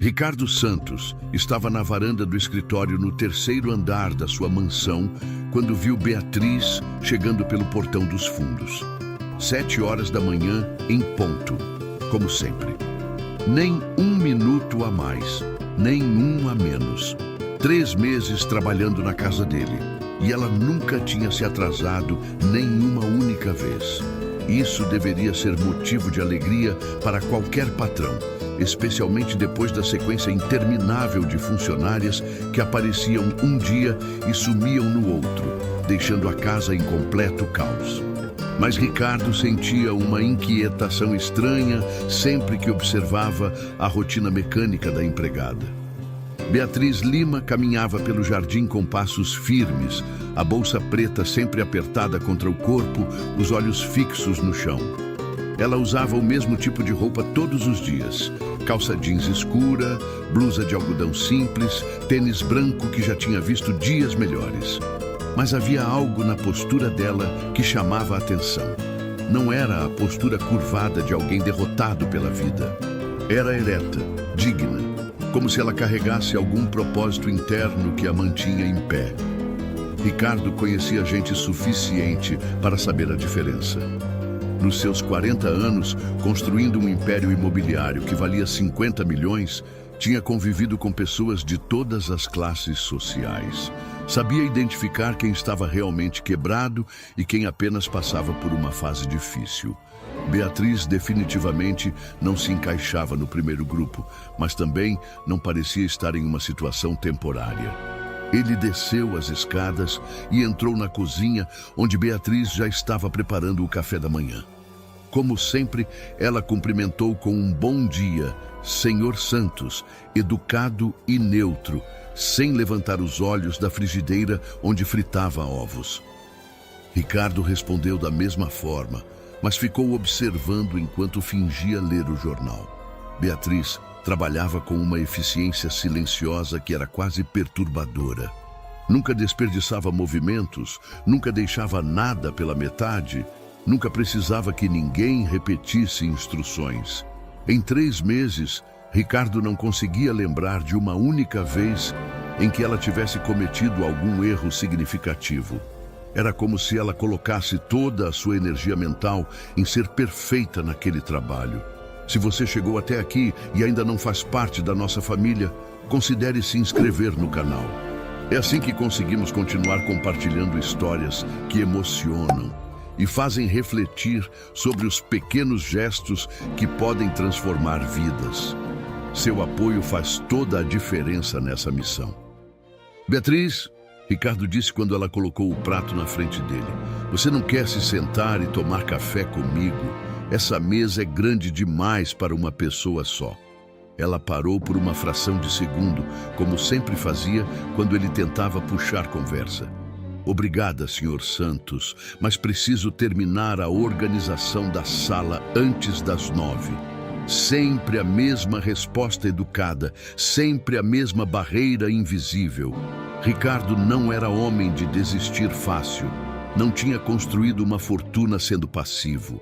Ricardo Santos estava na varanda do escritório no terceiro andar da sua mansão quando viu Beatriz chegando pelo portão dos fundos. 7 horas da manhã, em ponto, como sempre. Nem um minuto a mais, nem um a menos. 3 meses trabalhando na casa dele, e ela nunca tinha se atrasado nenhuma única vez. Isso deveria ser motivo de alegria para qualquer patrão, especialmente depois da sequência interminável de funcionárias que apareciam um dia e sumiam no outro, deixando a casa em completo caos. Mas Ricardo sentia uma inquietação estranha sempre que observava a rotina mecânica da empregada. Beatriz Lima caminhava pelo jardim com passos firmes, a bolsa preta sempre apertada contra o corpo, os olhos fixos no chão. Ela usava o mesmo tipo de roupa todos os dias: calça jeans escura, blusa de algodão simples, tênis branco que já tinha visto dias melhores. Mas havia algo na postura dela que chamava a atenção. Não era a postura curvada de alguém derrotado pela vida. Era ereta, digna, como se ela carregasse algum propósito interno que a mantinha em pé. Ricardo conhecia gente suficiente para saber a diferença. Nos seus 40 anos, construindo um império imobiliário que valia 50 milhões, tinha convivido com pessoas de todas as classes sociais. Sabia identificar quem estava realmente quebrado e quem apenas passava por uma fase difícil. Beatriz definitivamente não se encaixava no primeiro grupo, mas também não parecia estar em uma situação temporária. Ele desceu as escadas e entrou na cozinha, onde Beatriz já estava preparando o café da manhã. Como sempre, ela cumprimentou com um bom dia, Senhor Santos, educado e neutro, sem levantar os olhos da frigideira onde fritava ovos. Ricardo respondeu da mesma forma, mas ficou observando enquanto fingia ler o jornal. Beatriz trabalhava com uma eficiência silenciosa que era quase perturbadora. Nunca desperdiçava movimentos, nunca deixava nada pela metade, nunca precisava que ninguém repetisse instruções. Em 3 meses, Ricardo não conseguia lembrar de uma única vez em que ela tivesse cometido algum erro significativo. Era como se ela colocasse toda a sua energia mental em ser perfeita naquele trabalho. Se você chegou até aqui e ainda não faz parte da nossa família, considere se inscrever no canal. É assim que conseguimos continuar compartilhando histórias que emocionam e fazem refletir sobre os pequenos gestos que podem transformar vidas. Seu apoio faz toda a diferença nessa missão. Beatriz, Ricardo disse quando ela colocou o prato na frente dele, você não quer se sentar e tomar café comigo? Essa mesa é grande demais para uma pessoa só. Ela parou por uma fração de segundo, como sempre fazia quando ele tentava puxar conversa. Obrigada, Sr. Santos, mas preciso terminar a organização da sala antes das 9. Sempre a mesma resposta educada, sempre a mesma barreira invisível. Ricardo não era homem de desistir fácil. Não tinha construído uma fortuna sendo passivo.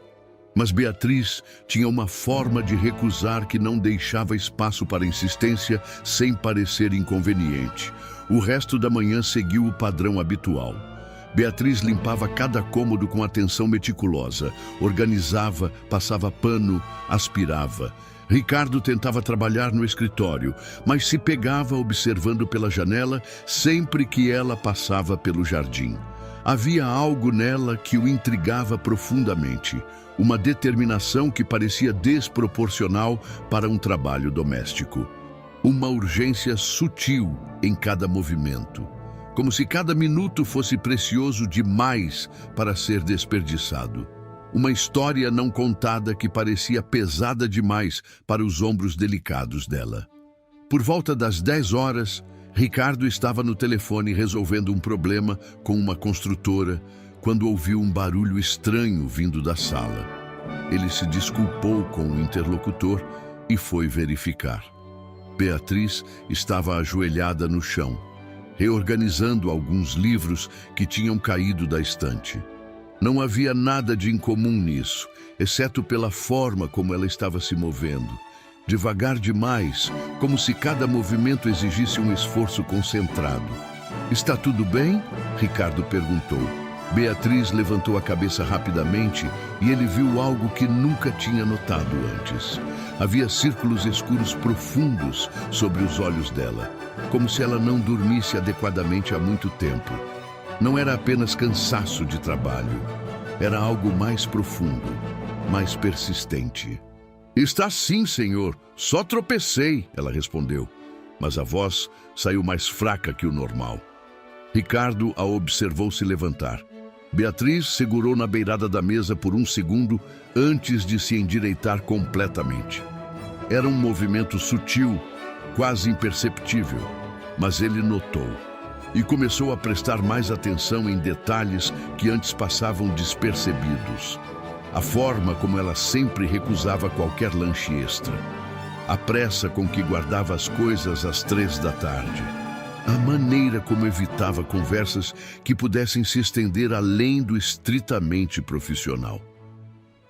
Mas Beatriz tinha uma forma de recusar que não deixava espaço para insistência sem parecer inconveniente. O resto da manhã seguiu o padrão habitual. Beatriz limpava cada cômodo com atenção meticulosa, organizava, passava pano, aspirava. Ricardo tentava trabalhar no escritório, mas se pegava observando pela janela sempre que ela passava pelo jardim. Havia algo nela que o intrigava profundamente, uma determinação que parecia desproporcional para um trabalho doméstico. Uma urgência sutil em cada movimento, como se cada minuto fosse precioso demais para ser desperdiçado. Uma história não contada que parecia pesada demais para os ombros delicados dela. Por volta das 10 horas, Ricardo estava no telefone resolvendo um problema com uma construtora, quando ouviu um barulho estranho vindo da sala. Ele se desculpou com o interlocutor e foi verificar. Beatriz estava ajoelhada no chão, reorganizando alguns livros que tinham caído da estante. Não havia nada de incomum nisso, exceto pela forma como ela estava se movendo. devagar demais, como se cada movimento exigisse um esforço concentrado. Está tudo bem? Ricardo perguntou. Beatriz levantou a cabeça rapidamente e ele viu algo que nunca tinha notado antes. Havia círculos escuros profundos sobre os olhos dela, como se ela não dormisse adequadamente há muito tempo. Não era apenas cansaço de trabalho, era algo mais profundo, mais persistente. Está sim, senhor. Só tropecei, ela respondeu, mas a voz saiu mais fraca que o normal. Ricardo a observou se levantar. Beatriz segurou na beirada da mesa por um segundo antes de se endireitar completamente. Era um movimento sutil, quase imperceptível, mas ele notou e começou a prestar mais atenção em detalhes que antes passavam despercebidos. A forma como ela sempre recusava qualquer lanche extra. A pressa com que guardava as coisas às 3 da tarde. A maneira como evitava conversas que pudessem se estender além do estritamente profissional.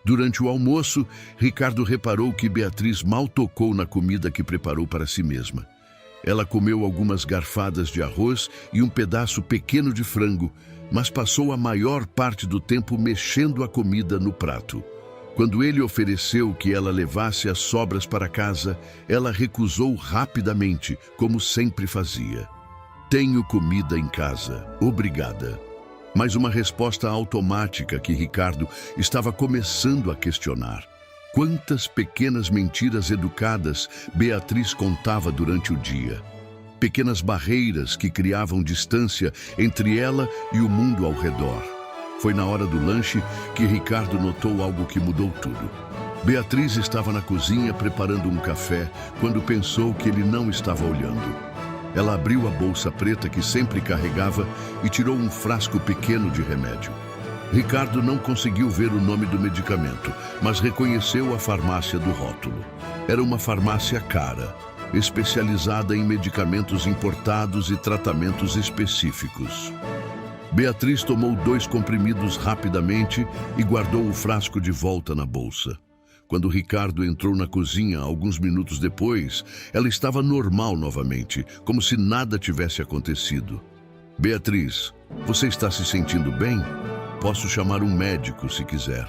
Durante o almoço, Ricardo reparou que Beatriz mal tocou na comida que preparou para si mesma. Ela comeu algumas garfadas de arroz e um pedaço pequeno de frango, mas passou a maior parte do tempo mexendo a comida no prato. Quando ele ofereceu que ela levasse as sobras para casa, ela recusou rapidamente, como sempre fazia. Tenho comida em casa, obrigada. Mas uma resposta automática que Ricardo estava começando a questionar. Quantas pequenas mentiras educadas Beatriz contava durante o dia. Pequenas barreiras que criavam distância entre ela e o mundo ao redor. Foi na hora do lanche que Ricardo notou algo que mudou tudo. Beatriz estava na cozinha preparando um café quando pensou que ele não estava olhando. Ela abriu a bolsa preta que sempre carregava e tirou um frasco pequeno de remédio. Ricardo não conseguiu ver o nome do medicamento, mas reconheceu a farmácia do rótulo. Era uma farmácia cara, especializada em medicamentos importados e tratamentos específicos. Beatriz tomou 2 comprimidos rapidamente e guardou o frasco de volta na bolsa. Quando Ricardo entrou na cozinha alguns minutos depois, ela estava normal novamente, como se nada tivesse acontecido. Beatriz, você está se sentindo bem? Posso chamar um médico se quiser.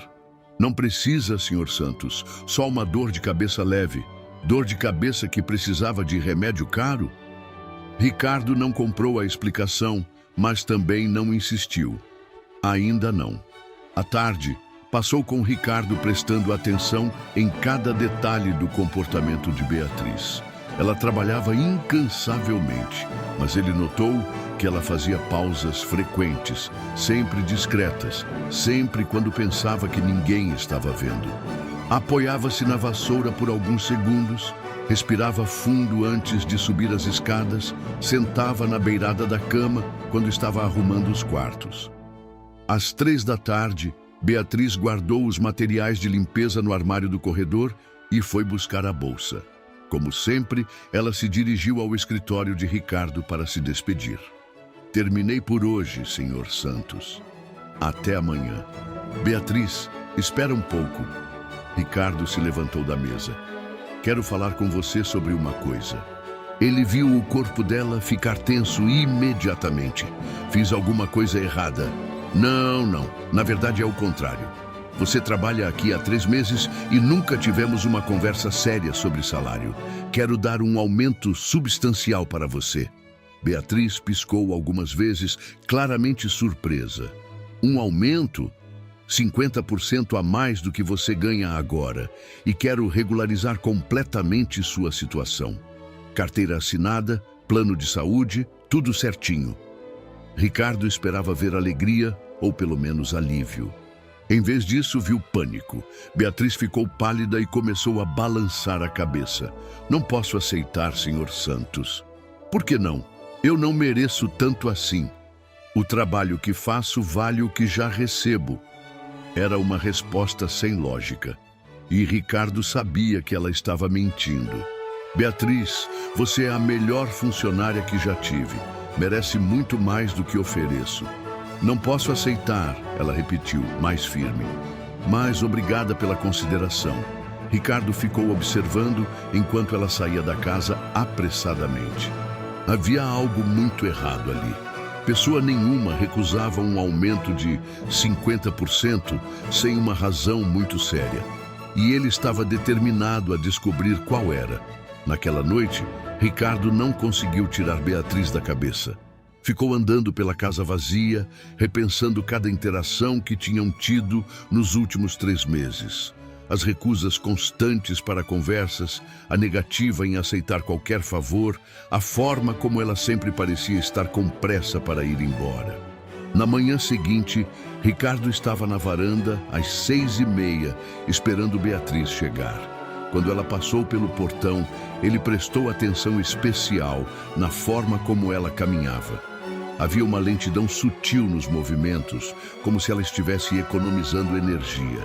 Não precisa, Sr. Santos, só uma dor de cabeça leve. Dor de cabeça que precisava de remédio caro? Ricardo não comprou a explicação, mas também não insistiu. Ainda não. À tarde, passou com Ricardo prestando atenção em cada detalhe do comportamento de Beatriz. Ela trabalhava incansavelmente, mas ele notou que ela fazia pausas frequentes, sempre discretas, sempre quando pensava que ninguém estava vendo. Apoiava-se na vassoura por alguns segundos, respirava fundo antes de subir as escadas, sentava na beirada da cama quando estava arrumando os quartos. Às 3 da tarde, Beatriz guardou os materiais de limpeza no armário do corredor e foi buscar a bolsa. Como sempre, ela se dirigiu ao escritório de Ricardo para se despedir. Terminei por hoje, Sr. Santos. Até amanhã. Beatriz, espera um pouco. Ricardo se levantou da mesa. Quero falar com você sobre uma coisa. Ele viu o corpo dela ficar tenso imediatamente. Fiz alguma coisa errada. Não. Na verdade é o contrário. Você trabalha aqui há 3 meses e nunca tivemos uma conversa séria sobre salário. Quero dar um aumento substancial para você. Beatriz piscou algumas vezes, claramente surpresa. Um aumento? 50% a mais do que você ganha agora. E quero regularizar completamente sua situação. Carteira assinada, plano de saúde, tudo certinho. Ricardo esperava ver alegria, ou pelo menos alívio. Em vez disso, viu pânico. Beatriz ficou pálida e começou a balançar a cabeça. Não posso aceitar, Sr. Santos. Por que não? Eu não mereço tanto assim. O trabalho que faço vale o que já recebo. Era uma resposta sem lógica. E Ricardo sabia que ela estava mentindo. Beatriz, você é a melhor funcionária que já tive. Merece muito mais do que ofereço. Não posso aceitar, ela repetiu, mais firme. Mas obrigada pela consideração. Ricardo ficou observando enquanto ela saía da casa apressadamente. Havia algo muito errado ali. Pessoa nenhuma recusava um aumento de 50% sem uma razão muito séria. E ele estava determinado a descobrir qual era. Naquela noite, Ricardo não conseguiu tirar Beatriz da cabeça. Ficou andando pela casa vazia, repensando cada interação que tinham tido nos últimos 3 meses. As recusas constantes para conversas, a negativa em aceitar qualquer favor, a forma como ela sempre parecia estar com pressa para ir embora. Na manhã seguinte, Ricardo estava na varanda às 6h30, esperando Beatriz chegar. Quando ela passou pelo portão, ele prestou atenção especial na forma como ela caminhava. Havia uma lentidão sutil nos movimentos, como se ela estivesse economizando energia.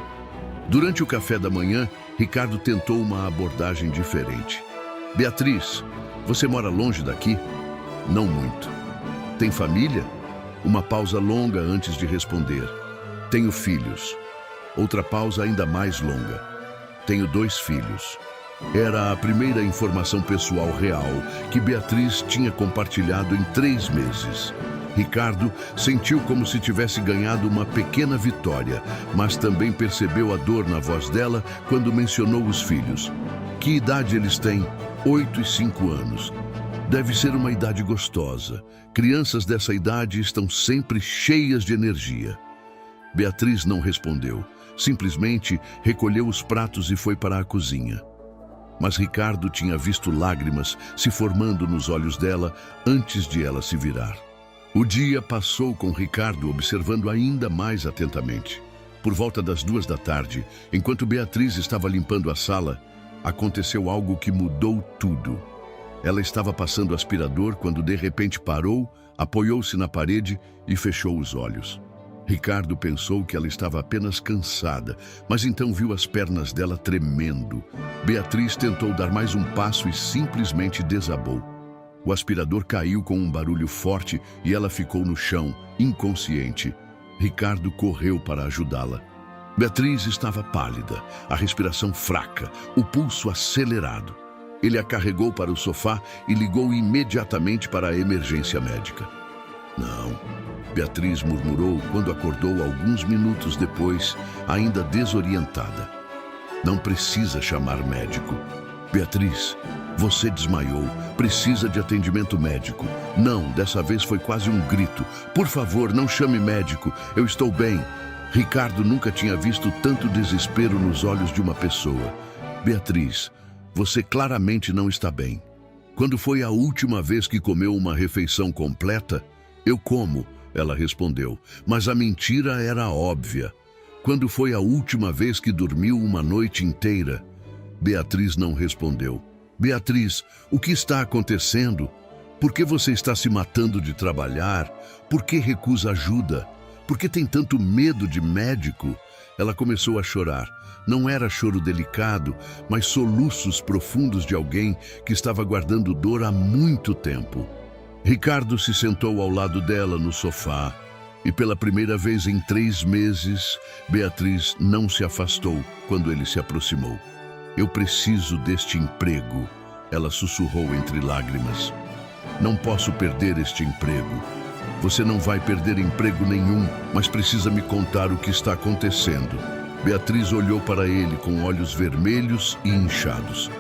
Durante o café da manhã, Ricardo tentou uma abordagem diferente. Beatriz, você mora longe daqui? Não muito. Tem família? Uma pausa longa antes de responder. Tenho filhos. Outra pausa ainda mais longa. Tenho 2 filhos. Era a primeira informação pessoal real que Beatriz tinha compartilhado em 3 meses. Ricardo sentiu como se tivesse ganhado uma pequena vitória, mas também percebeu a dor na voz dela quando mencionou os filhos. Que idade eles têm? 8 e 5 anos. Deve ser uma idade gostosa. Crianças dessa idade estão sempre cheias de energia. Beatriz não respondeu. Simplesmente recolheu os pratos e foi para a cozinha. Mas Ricardo tinha visto lágrimas se formando nos olhos dela antes de ela se virar. O dia passou com Ricardo observando ainda mais atentamente. Por volta das 2 da tarde, enquanto Beatriz estava limpando a sala, aconteceu algo que mudou tudo. Ela estava passando o aspirador quando de repente parou, apoiou-se na parede e fechou os olhos. Ricardo pensou que ela estava apenas cansada, mas então viu as pernas dela tremendo. Beatriz tentou dar mais um passo e simplesmente desabou. O aspirador caiu com um barulho forte e ela ficou no chão, inconsciente. Ricardo correu para ajudá-la. Beatriz estava pálida, a respiração fraca, o pulso acelerado. Ele a carregou para o sofá e ligou imediatamente para a emergência médica. Não, Beatriz murmurou quando acordou alguns minutos depois, ainda desorientada. Não precisa chamar médico. Beatriz, você desmaiou. Precisa de atendimento médico. Não, dessa vez foi quase um grito. Por favor, não chame médico. Eu estou bem. Ricardo nunca tinha visto tanto desespero nos olhos de uma pessoa. Beatriz, você claramente não está bem. Quando foi a última vez que comeu uma refeição completa? Eu como, ela respondeu, mas a mentira era óbvia. Quando foi a última vez que dormiu uma noite inteira? Beatriz não respondeu. Beatriz, o que está acontecendo? Por que você está se matando de trabalhar? Por que recusa ajuda? Por que tem tanto medo de médico? Ela começou a chorar. Não era choro delicado, mas soluços profundos de alguém que estava guardando dor há muito tempo. Ricardo se sentou ao lado dela no sofá e pela primeira vez em 3 meses, Beatriz não se afastou quando ele se aproximou. Eu preciso deste emprego, ela sussurrou entre lágrimas. Não posso perder este emprego. Você não vai perder emprego nenhum, mas precisa me contar o que está acontecendo. Beatriz olhou para ele com olhos vermelhos e inchados.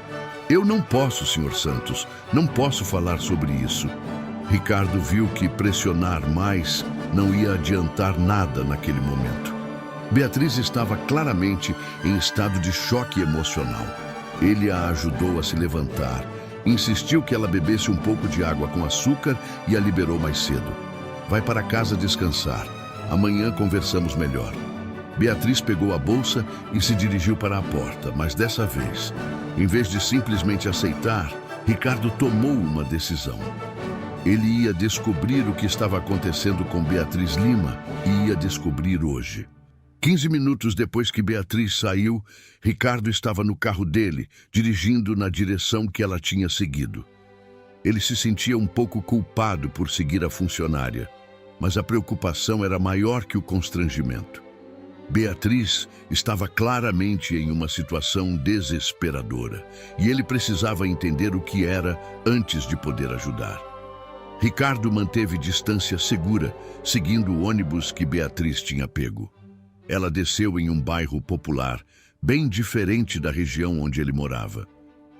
Eu não posso, Sr. Santos, não posso falar sobre isso. Ricardo viu que pressionar mais não ia adiantar nada naquele momento. Beatriz estava claramente em estado de choque emocional. Ele a ajudou a se levantar, insistiu que ela bebesse um pouco de água com açúcar e a liberou mais cedo. Vai para casa descansar. Amanhã conversamos melhor. Beatriz pegou a bolsa e se dirigiu para a porta, mas dessa vez, em vez de simplesmente aceitar, Ricardo tomou uma decisão. Ele ia descobrir o que estava acontecendo com Beatriz Lima e ia descobrir hoje. 15 minutos depois que Beatriz saiu, Ricardo estava no carro dele, dirigindo na direção que ela tinha seguido. Ele se sentia um pouco culpado por seguir a funcionária, mas a preocupação era maior que o constrangimento. Beatriz estava claramente em uma situação desesperadora e ele precisava entender o que era antes de poder ajudar. Ricardo manteve distância segura, seguindo o ônibus que Beatriz tinha pego. Ela desceu em um bairro popular, bem diferente da região onde ele morava.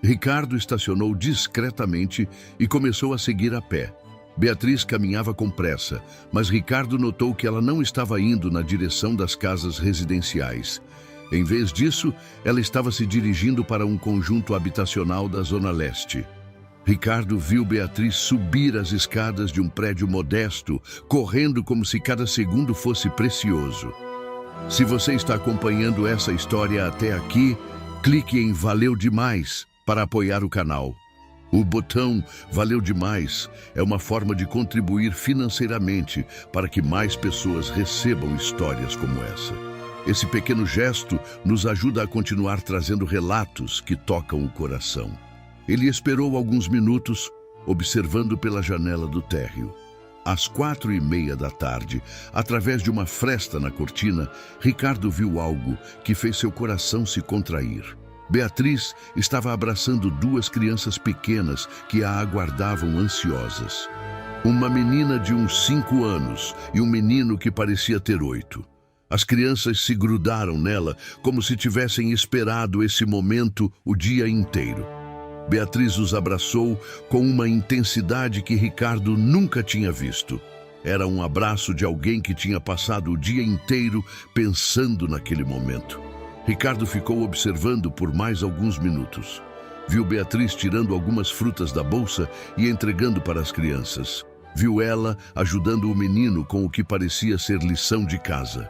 Ricardo estacionou discretamente e começou a seguir a pé. Beatriz caminhava com pressa, mas Ricardo notou que ela não estava indo na direção das casas residenciais. Em vez disso, ela estava se dirigindo para um conjunto habitacional da Zona Leste. Ricardo viu Beatriz subir as escadas de um prédio modesto, correndo como se cada segundo fosse precioso. Se você está acompanhando essa história até aqui, clique em Valeu Demais para apoiar o canal. O botão Valeu Demais é uma forma de contribuir financeiramente para que mais pessoas recebam histórias como essa. Esse pequeno gesto nos ajuda a continuar trazendo relatos que tocam o coração. Ele esperou alguns minutos, observando pela janela do térreo. Às 4:30 da tarde, através de uma fresta na cortina, Ricardo viu algo que fez seu coração se contrair. Beatriz estava abraçando duas crianças pequenas que a aguardavam ansiosas. Uma menina de uns 5 anos e um menino que parecia ter 8. As crianças se grudaram nela como se tivessem esperado esse momento o dia inteiro. Beatriz os abraçou com uma intensidade que Ricardo nunca tinha visto. Era um abraço de alguém que tinha passado o dia inteiro pensando naquele momento. Ricardo ficou observando por mais alguns minutos. Viu Beatriz tirando algumas frutas da bolsa e entregando para as crianças. Viu ela ajudando o menino com o que parecia ser lição de casa.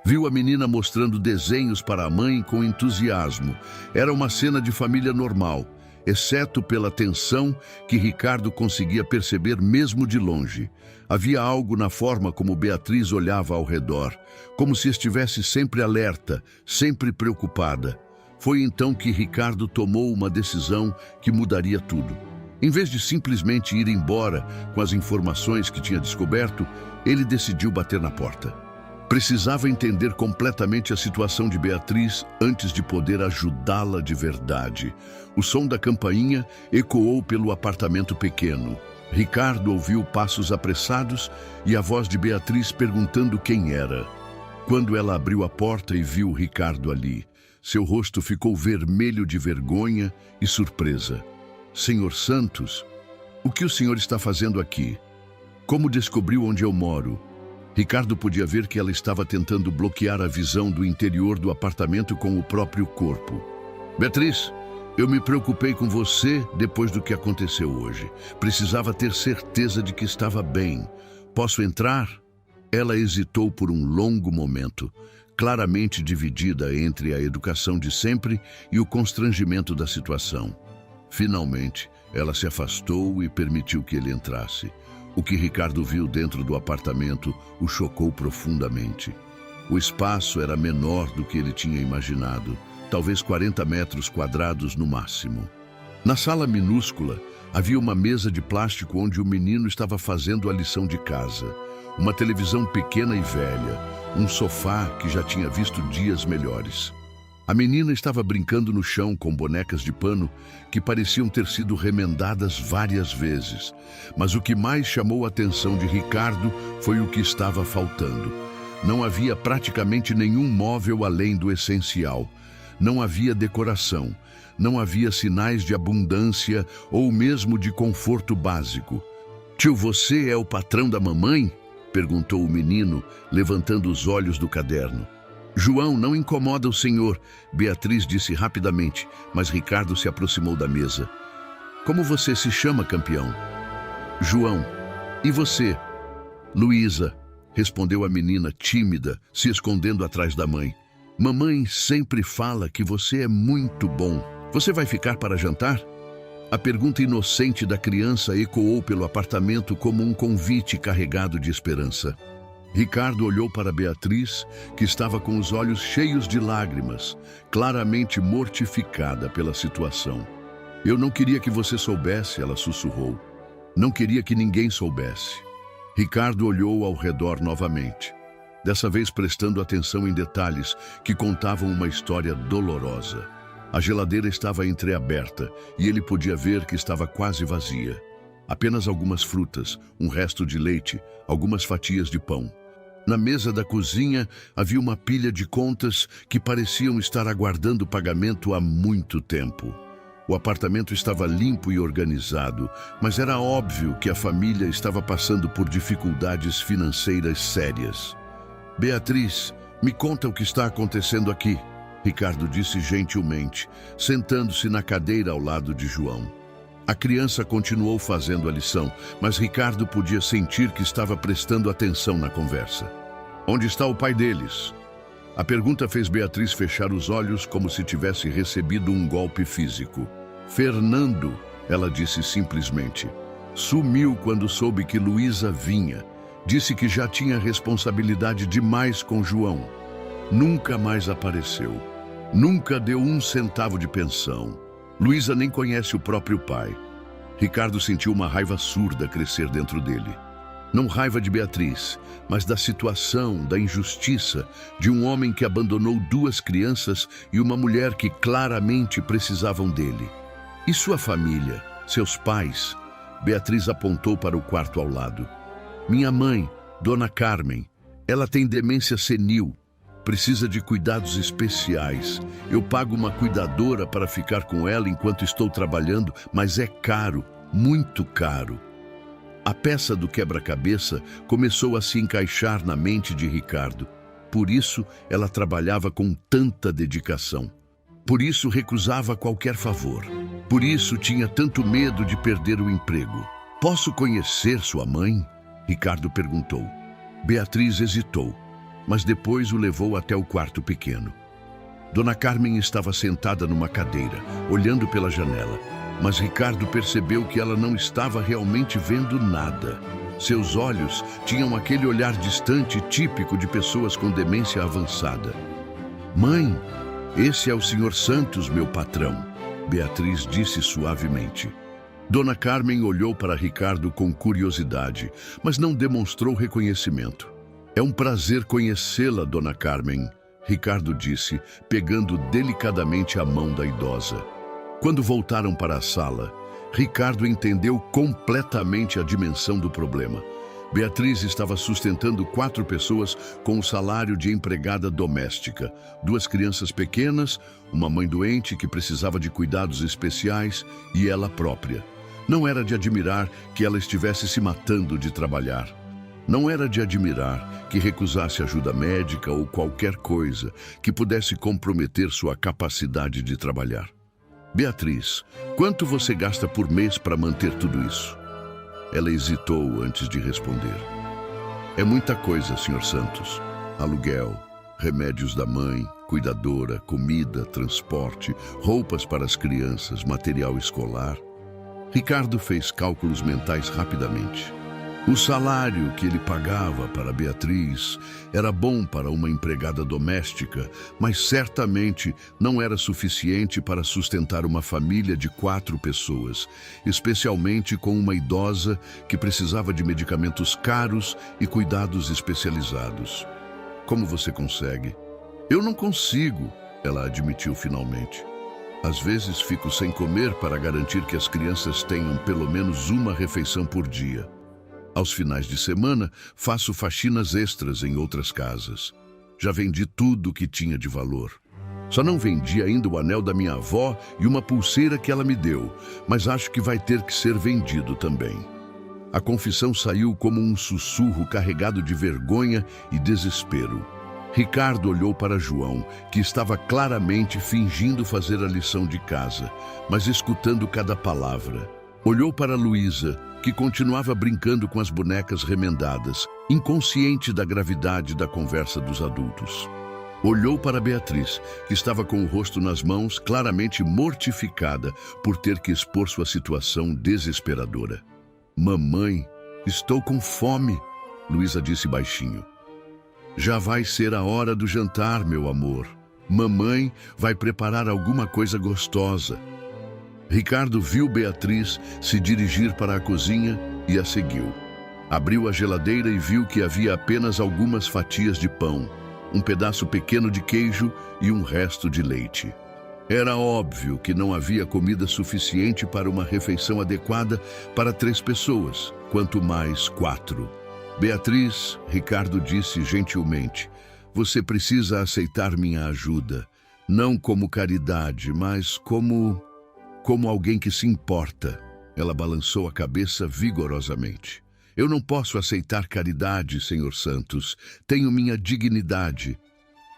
Viu a menina mostrando desenhos para a mãe com entusiasmo. Era uma cena de família normal, exceto pela tensão que Ricardo conseguia perceber mesmo de longe. Havia algo na forma como Beatriz olhava ao redor, como se estivesse sempre alerta, sempre preocupada. Foi então que Ricardo tomou uma decisão que mudaria tudo. Em vez de simplesmente ir embora com as informações que tinha descoberto, ele decidiu bater na porta. Precisava entender completamente a situação de Beatriz antes de poder ajudá-la de verdade. O som da campainha ecoou pelo apartamento pequeno. Ricardo ouviu passos apressados e a voz de Beatriz perguntando quem era. Quando ela abriu a porta e viu Ricardo ali, seu rosto ficou vermelho de vergonha e surpresa. "Senhor Santos, o que o senhor está fazendo aqui? Como descobriu onde eu moro?" Ricardo podia ver que ela estava tentando bloquear a visão do interior do apartamento com o próprio corpo. "Beatriz, eu me preocupei com você depois do que aconteceu hoje. Precisava ter certeza de que estava bem. Posso entrar?" Ela hesitou por um longo momento, claramente dividida entre a educação de sempre e o constrangimento da situação. Finalmente, ela se afastou e permitiu que ele entrasse. O que Ricardo viu dentro do apartamento o chocou profundamente. O espaço era menor do que ele tinha imaginado, talvez 40 metros quadrados no máximo. Na sala minúscula, havia uma mesa de plástico onde o menino estava fazendo a lição de casa, uma televisão pequena e velha, um sofá que já tinha visto dias melhores. A menina estava brincando no chão com bonecas de pano que pareciam ter sido remendadas várias vezes. Mas o que mais chamou a atenção de Ricardo foi o que estava faltando. Não havia praticamente nenhum móvel além do essencial. Não havia decoração. Não havia sinais de abundância ou mesmo de conforto básico. "Tio, você é o patrão da mamãe?" perguntou o menino, levantando os olhos do caderno. "João, não incomoda o senhor", Beatriz disse rapidamente, mas Ricardo se aproximou da mesa. "Como você se chama, campeão?" "João. E você?" "Luísa", respondeu a menina tímida, se escondendo atrás da mãe. "Mamãe sempre fala que você é muito bom. Você vai ficar para jantar?" A pergunta inocente da criança ecoou pelo apartamento como um convite carregado de esperança. Ricardo olhou para Beatriz, que estava com os olhos cheios de lágrimas, claramente mortificada pela situação. "Eu não queria que você soubesse", ela sussurrou. "Não queria que ninguém soubesse." Ricardo olhou ao redor novamente. dessa vez prestando atenção em detalhes que contavam uma história dolorosa. A geladeira estava entreaberta e ele podia ver que estava quase vazia. Apenas algumas frutas, um resto de leite, algumas fatias de pão. Na mesa da cozinha havia uma pilha de contas que pareciam estar aguardando pagamento há muito tempo. O apartamento estava limpo e organizado, mas era óbvio que a família estava passando por dificuldades financeiras sérias. Beatriz, me conta o que está acontecendo aqui, Ricardo disse gentilmente, sentando-se na cadeira ao lado de João. A criança continuou fazendo a lição, mas Ricardo podia sentir que estava prestando atenção na conversa. Onde está o pai deles? A pergunta fez Beatriz fechar os olhos como se tivesse recebido um golpe físico. Fernando, ela disse simplesmente. Sumiu quando soube que Luísa vinha. Disse que já tinha responsabilidade demais com João. Nunca mais apareceu. Nunca deu 1 centavo de pensão. Luísa nem conhece o próprio pai. Ricardo sentiu uma raiva surda crescer dentro dele. Não raiva de Beatriz, mas da situação, da injustiça, de um homem que abandonou 2 crianças e uma mulher que claramente precisavam dele. E sua família, seus pais? Beatriz apontou para o quarto ao lado. Minha mãe, Dona Carmen, ela tem demência senil. Precisa de cuidados especiais. Eu pago uma cuidadora para ficar com ela enquanto estou trabalhando, mas é caro, muito caro. A peça do quebra-cabeça começou a se encaixar na mente de Ricardo. Por isso, ela trabalhava com tanta dedicação. Por isso, recusava qualquer favor. Por isso, tinha tanto medo de perder o emprego. Posso conhecer sua mãe? Ricardo perguntou. Beatriz hesitou, mas depois o levou até o quarto pequeno. Dona Carmen estava sentada numa cadeira, olhando pela janela, mas Ricardo percebeu que ela não estava realmente vendo nada. Seus olhos tinham aquele olhar distante típico de pessoas com demência avançada. Mãe, esse é o Sr. Santos, meu patrão, Beatriz disse suavemente. Dona Carmen olhou para Ricardo com curiosidade, mas não demonstrou reconhecimento. É um prazer conhecê-la, Dona Carmen, Ricardo disse, pegando delicadamente a mão da idosa. Quando voltaram para a sala, Ricardo entendeu completamente a dimensão do problema. Beatriz estava sustentando 4 pessoas com o salário de empregada doméstica, 2 crianças pequenas, uma mãe doente que precisava de cuidados especiais e ela própria. Não era de admirar que ela estivesse se matando de trabalhar. Não era de admirar que recusasse ajuda médica ou qualquer coisa que pudesse comprometer sua capacidade de trabalhar. Beatriz, quanto você gasta por mês para manter tudo isso? Ela hesitou antes de responder. É muita coisa, Sr. Santos. Aluguel, remédios da mãe, cuidadora, comida, transporte, roupas para as crianças, material escolar. Ricardo fez cálculos mentais rapidamente. O salário que ele pagava para Beatriz era bom para uma empregada doméstica, mas certamente não era suficiente para sustentar uma família de 4 pessoas, especialmente com uma idosa que precisava de medicamentos caros e cuidados especializados. Como você consegue? Eu não consigo, ela admitiu finalmente. Às vezes fico sem comer para garantir que as crianças tenham pelo menos uma refeição por dia. Aos finais de semana, faço faxinas extras em outras casas. Já vendi tudo o que tinha de valor. Só não vendi ainda o anel da minha avó e uma pulseira que ela me deu, mas acho que vai ter que ser vendido também. A confissão saiu como um sussurro carregado de vergonha e desespero. Ricardo olhou para João, que estava claramente fingindo fazer a lição de casa, mas escutando cada palavra. Olhou para Luísa, que continuava brincando com as bonecas remendadas, inconsciente da gravidade da conversa dos adultos. Olhou para Beatriz, que estava com o rosto nas mãos, claramente mortificada por ter que expor sua situação desesperadora. Mamãe, estou com fome, Luísa disse baixinho. Já vai ser a hora do jantar, meu amor. Mamãe vai preparar alguma coisa gostosa. Ricardo viu Beatriz se dirigir para a cozinha e a seguiu. Abriu a geladeira e viu que havia apenas algumas fatias de pão, um pedaço pequeno de queijo e um resto de leite. Era óbvio que não havia comida suficiente para uma refeição adequada para 3 pessoas, quanto mais 4. Beatriz, Ricardo disse gentilmente, você precisa aceitar minha ajuda, não como caridade, mas como alguém que se importa. Ela balançou a cabeça vigorosamente. Eu não posso aceitar caridade, Senhor Santos. Tenho minha dignidade.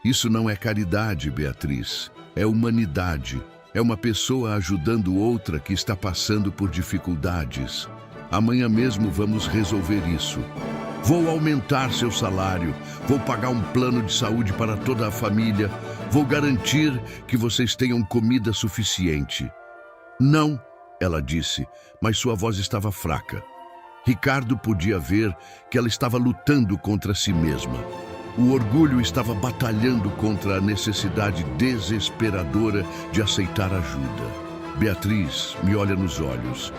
Isso não é caridade, Beatriz. É humanidade. É uma pessoa ajudando outra que está passando por dificuldades. Amanhã mesmo vamos resolver isso. Vou aumentar seu salário. Vou pagar um plano de saúde para toda a família. Vou garantir que vocês tenham comida suficiente. Não, ela disse, mas sua voz estava fraca. Ricardo podia ver que ela estava lutando contra si mesma. O orgulho estava batalhando contra a necessidade desesperadora de aceitar ajuda. Beatriz, me olha nos olhos.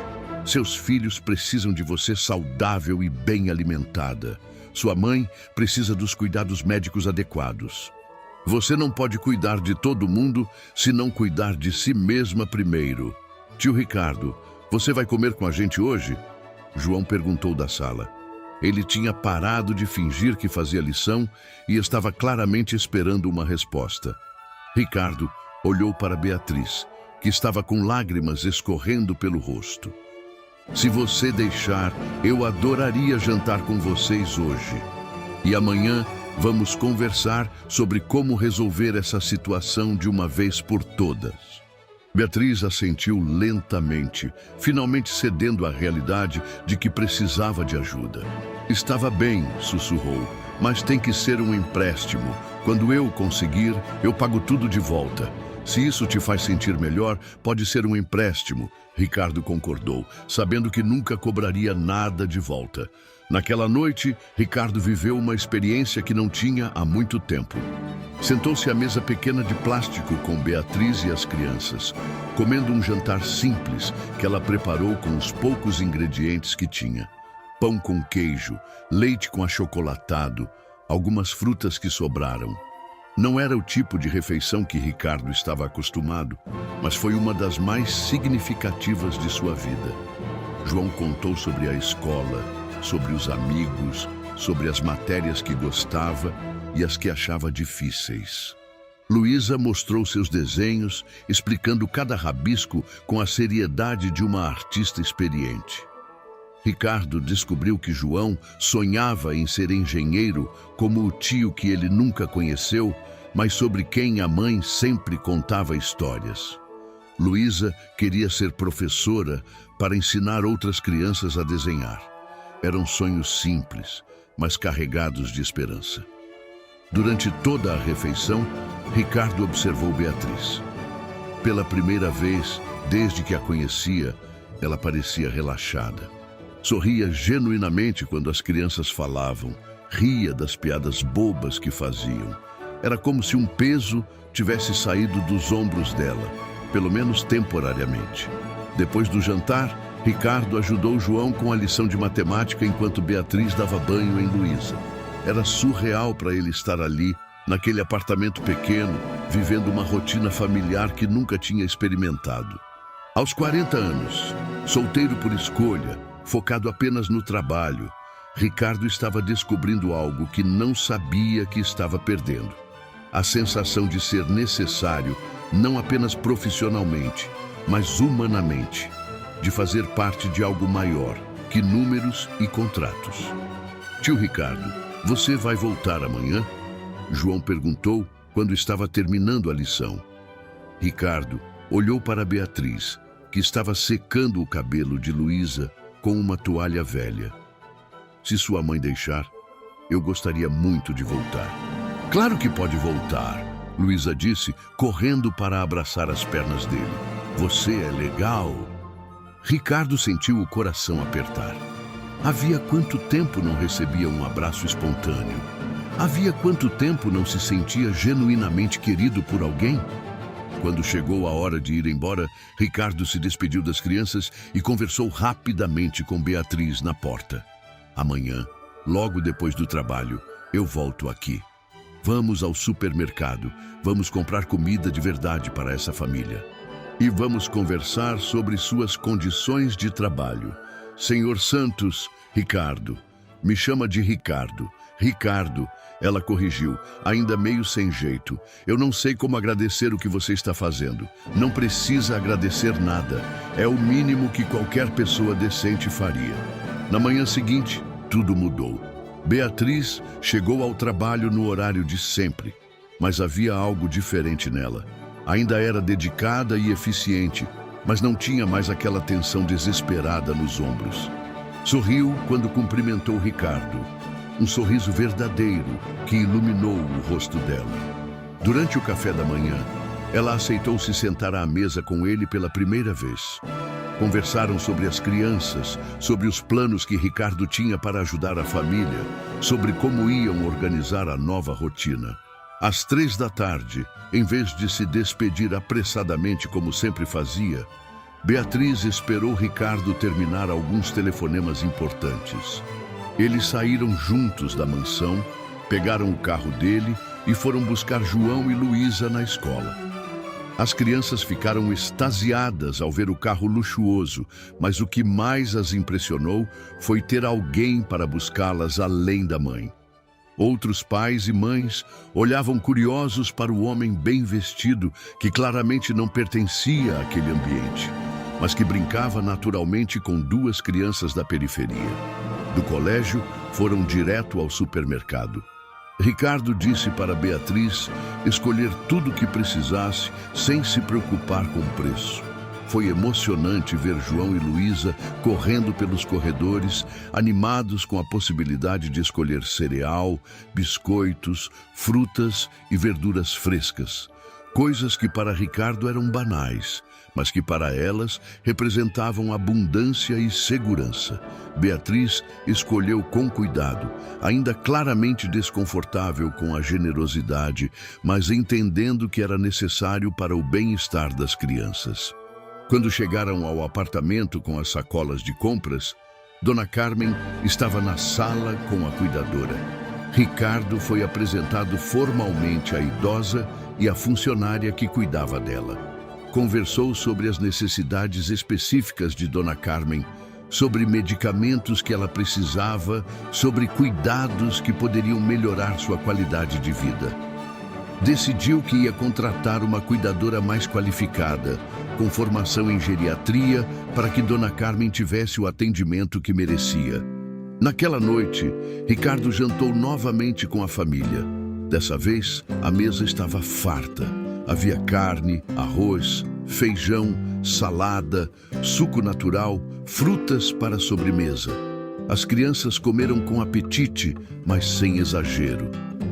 Seus filhos precisam de você saudável e bem alimentada. Sua mãe precisa dos cuidados médicos adequados. Você não pode cuidar de todo mundo se não cuidar de si mesma primeiro. Tio Ricardo, você vai comer com a gente hoje? João perguntou da sala. Ele tinha parado de fingir que fazia lição e estava claramente esperando uma resposta. Ricardo olhou para Beatriz, que estava com lágrimas escorrendo pelo rosto. Se você deixar, eu adoraria jantar com vocês hoje. E amanhã vamos conversar sobre como resolver essa situação de uma vez por todas. Beatriz assentiu lentamente, finalmente cedendo à realidade de que precisava de ajuda. Estava bem, sussurrou, mas tem que ser um empréstimo. Quando eu conseguir, eu pago tudo de volta. Se isso te faz sentir melhor, pode ser um empréstimo. Ricardo concordou, sabendo que nunca cobraria nada de volta. Naquela noite, Ricardo viveu uma experiência que não tinha há muito tempo. Sentou-se à mesa pequena de plástico com Beatriz e as crianças, comendo um jantar simples que ela preparou com os poucos ingredientes que tinha. Pão com queijo, leite com achocolatado, algumas frutas que sobraram. Não era o tipo de refeição que Ricardo estava acostumado, mas foi uma das mais significativas de sua vida. João contou sobre a escola, sobre os amigos, sobre as matérias que gostava e as que achava difíceis. Luísa mostrou seus desenhos, explicando cada rabisco com a seriedade de uma artista experiente. Ricardo descobriu que João sonhava em ser engenheiro como o tio que ele nunca conheceu, mas sobre quem a mãe sempre contava histórias. Luísa queria ser professora para ensinar outras crianças a desenhar. Eram sonhos simples, mas carregados de esperança. Durante toda a refeição, Ricardo observou Beatriz. Pela primeira vez, desde que a conhecia, ela parecia relaxada. Sorria genuinamente quando as crianças falavam, ria das piadas bobas que faziam. Era como se um peso tivesse saído dos ombros dela, pelo menos temporariamente. Depois do jantar, Ricardo ajudou João com a lição de matemática enquanto Beatriz dava banho em Luísa. Era surreal para ele estar ali, naquele apartamento pequeno, vivendo uma rotina familiar que nunca tinha experimentado. Aos 40 anos, solteiro por escolha, focado apenas no trabalho, Ricardo estava descobrindo algo que não sabia que estava perdendo. A sensação de ser necessário, não apenas profissionalmente, mas humanamente. De fazer parte de algo maior que números e contratos. Tio Ricardo, você vai voltar amanhã? João perguntou quando estava terminando a lição. Ricardo olhou para Beatriz, que estava secando o cabelo de Luísa com uma toalha velha. Se sua mãe deixar, eu gostaria muito de voltar. Claro que pode voltar, Luísa disse, correndo para abraçar as pernas dele. Você é legal. Ricardo sentiu o coração apertar. Havia quanto tempo não recebia um abraço espontâneo? Havia quanto tempo não se sentia genuinamente querido por alguém? Quando chegou a hora de ir embora, Ricardo se despediu das crianças e conversou rapidamente com Beatriz na porta. Amanhã, logo depois do trabalho, eu volto aqui. Vamos ao supermercado, vamos comprar comida de verdade para essa família. E vamos conversar sobre suas condições de trabalho. Senhor Santos, Ricardo. Me chama de Ricardo. Ricardo, ela corrigiu, ainda meio sem jeito. Eu não sei como agradecer o que você está fazendo. Não precisa agradecer nada. É o mínimo que qualquer pessoa decente faria. Na manhã seguinte, tudo mudou. Beatriz chegou ao trabalho no horário de sempre, mas havia algo diferente nela. Ainda era dedicada e eficiente, mas não tinha mais aquela tensão desesperada nos ombros. Sorriu quando cumprimentou Ricardo. Um sorriso verdadeiro que iluminou o rosto dela. Durante o café da manhã, ela aceitou se sentar à mesa com ele pela primeira vez. Conversaram sobre as crianças, sobre os planos que Ricardo tinha para ajudar a família, sobre como iam organizar a nova rotina. Às 3 da tarde, em vez de se despedir apressadamente como sempre fazia, Beatriz esperou Ricardo terminar alguns telefonemas importantes. Eles saíram juntos da mansão, pegaram o carro dele e foram buscar João e Luísa na escola. As crianças ficaram extasiadas ao ver o carro luxuoso, mas o que mais as impressionou foi ter alguém para buscá-las além da mãe. Outros pais e mães olhavam curiosos para o homem bem vestido, que claramente não pertencia àquele ambiente, mas que brincava naturalmente com 2 crianças da periferia. Do colégio, foram direto ao supermercado. Ricardo disse para Beatriz escolher tudo o que precisasse sem se preocupar com o preço. Foi emocionante ver João e Luísa correndo pelos corredores, animados com a possibilidade de escolher cereal, biscoitos, frutas e verduras frescas. Coisas que para Ricardo eram banais, mas que para elas representavam abundância e segurança. Beatriz escolheu com cuidado, ainda claramente desconfortável com a generosidade, mas entendendo que era necessário para o bem-estar das crianças. Quando chegaram ao apartamento com as sacolas de compras, Dona Carmen estava na sala com a cuidadora. Ricardo foi apresentado formalmente à idosa e à funcionária que cuidava dela. Conversou sobre as necessidades específicas de Dona Carmen, sobre medicamentos que ela precisava, sobre cuidados que poderiam melhorar sua qualidade de vida. Decidiu que ia contratar uma cuidadora mais qualificada, com formação em geriatria, para que Dona Carmen tivesse o atendimento que merecia. Naquela noite, Ricardo jantou novamente com a família. Dessa vez, a mesa estava farta. Havia carne, arroz, feijão, salada, suco natural, frutas para a sobremesa. As crianças comeram com apetite, mas sem exagero.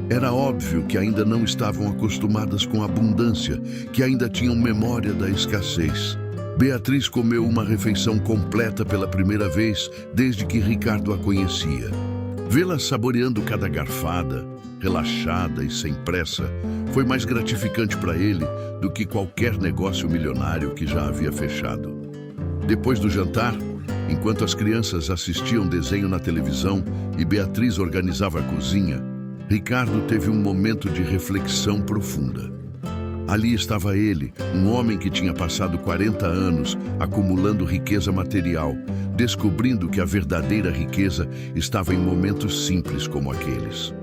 Era óbvio que ainda não estavam acostumadas com a abundância, que ainda tinham memória da escassez. Beatriz comeu uma refeição completa pela primeira vez desde que Ricardo a conhecia. Vê-la saboreando cada garfada, relaxada e sem pressa, foi mais gratificante para ele do que qualquer negócio milionário que já havia fechado. Depois do jantar, enquanto as crianças assistiam desenho na televisão e Beatriz organizava a cozinha, Ricardo teve um momento de reflexão profunda. Ali estava ele, um homem que tinha passado 40 anos acumulando riqueza material, descobrindo que a verdadeira riqueza estava em momentos simples como aqueles.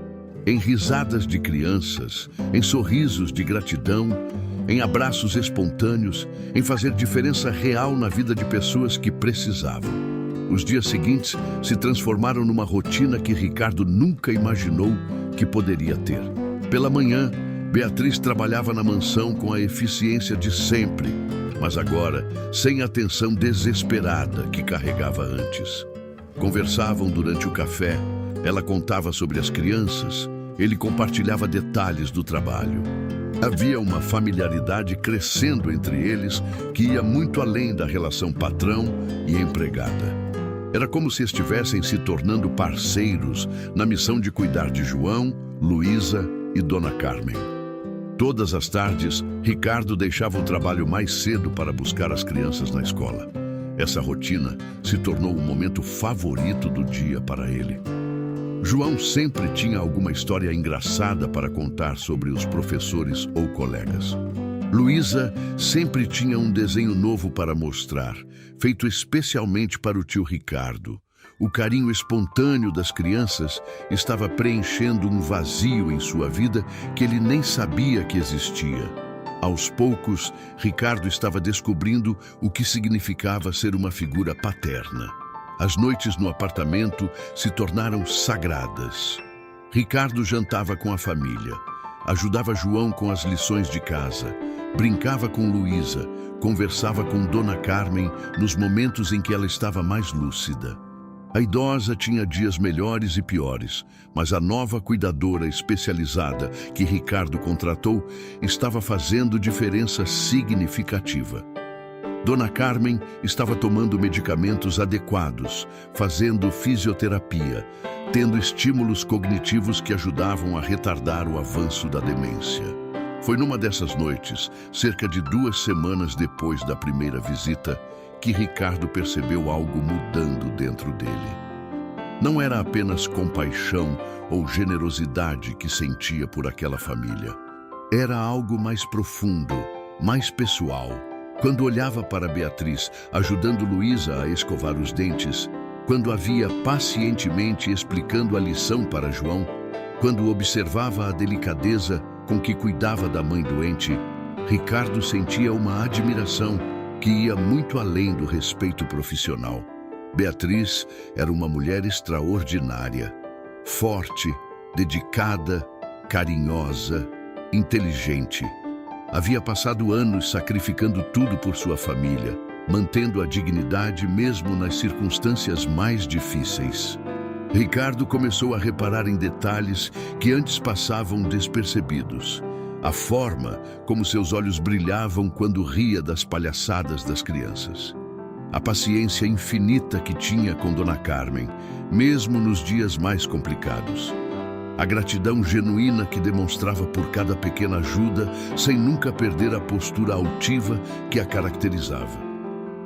Em risadas de crianças, em sorrisos de gratidão, em abraços espontâneos, em fazer diferença real na vida de pessoas que precisavam. Os dias seguintes se transformaram numa rotina que Ricardo nunca imaginou que poderia ter. Pela manhã, Beatriz trabalhava na mansão com a eficiência de sempre, mas agora sem a tensão desesperada que carregava antes. Conversavam durante o café, ela contava sobre as crianças, ele compartilhava detalhes do trabalho. Havia uma familiaridade crescendo entre eles que ia muito além da relação patrão e empregada. Era como se estivessem se tornando parceiros na missão de cuidar de João, Luísa e Dona Carmen. Todas as tardes, Ricardo deixava o trabalho mais cedo para buscar as crianças na escola. Essa rotina se tornou o momento favorito do dia para ele. João sempre tinha alguma história engraçada para contar sobre os professores ou colegas. Luísa sempre tinha um desenho novo para mostrar, feito especialmente para o tio Ricardo. O carinho espontâneo das crianças estava preenchendo um vazio em sua vida que ele nem sabia que existia. Aos poucos, Ricardo estava descobrindo o que significava ser uma figura paterna. As noites no apartamento se tornaram sagradas. Ricardo jantava com a família, ajudava João com as lições de casa, brincava com Luísa, conversava com Dona Carmen nos momentos em que ela estava mais lúcida. A idosa tinha dias melhores e piores, mas a nova cuidadora especializada que Ricardo contratou estava fazendo diferença significativa. Dona Carmen estava tomando medicamentos adequados, fazendo fisioterapia, tendo estímulos cognitivos que ajudavam a retardar o avanço da demência. Foi numa dessas noites, cerca de 2 semanas depois da primeira visita, que Ricardo percebeu algo mudando dentro dele. Não era apenas compaixão ou generosidade que sentia por aquela família. Era algo mais profundo, mais pessoal. Quando olhava para Beatriz, ajudando Luísa a escovar os dentes, quando a via pacientemente explicando a lição para João, quando observava a delicadeza com que cuidava da mãe doente, Ricardo sentia uma admiração que ia muito além do respeito profissional. Beatriz era uma mulher extraordinária, forte, dedicada, carinhosa, inteligente. Havia passado anos sacrificando tudo por sua família, mantendo a dignidade mesmo nas circunstâncias mais difíceis. Ricardo começou a reparar em detalhes que antes passavam despercebidos. A forma como seus olhos brilhavam quando ria das palhaçadas das crianças. A paciência infinita que tinha com Dona Carmen, mesmo nos dias mais complicados. A gratidão genuína que demonstrava por cada pequena ajuda, sem nunca perder a postura altiva que a caracterizava.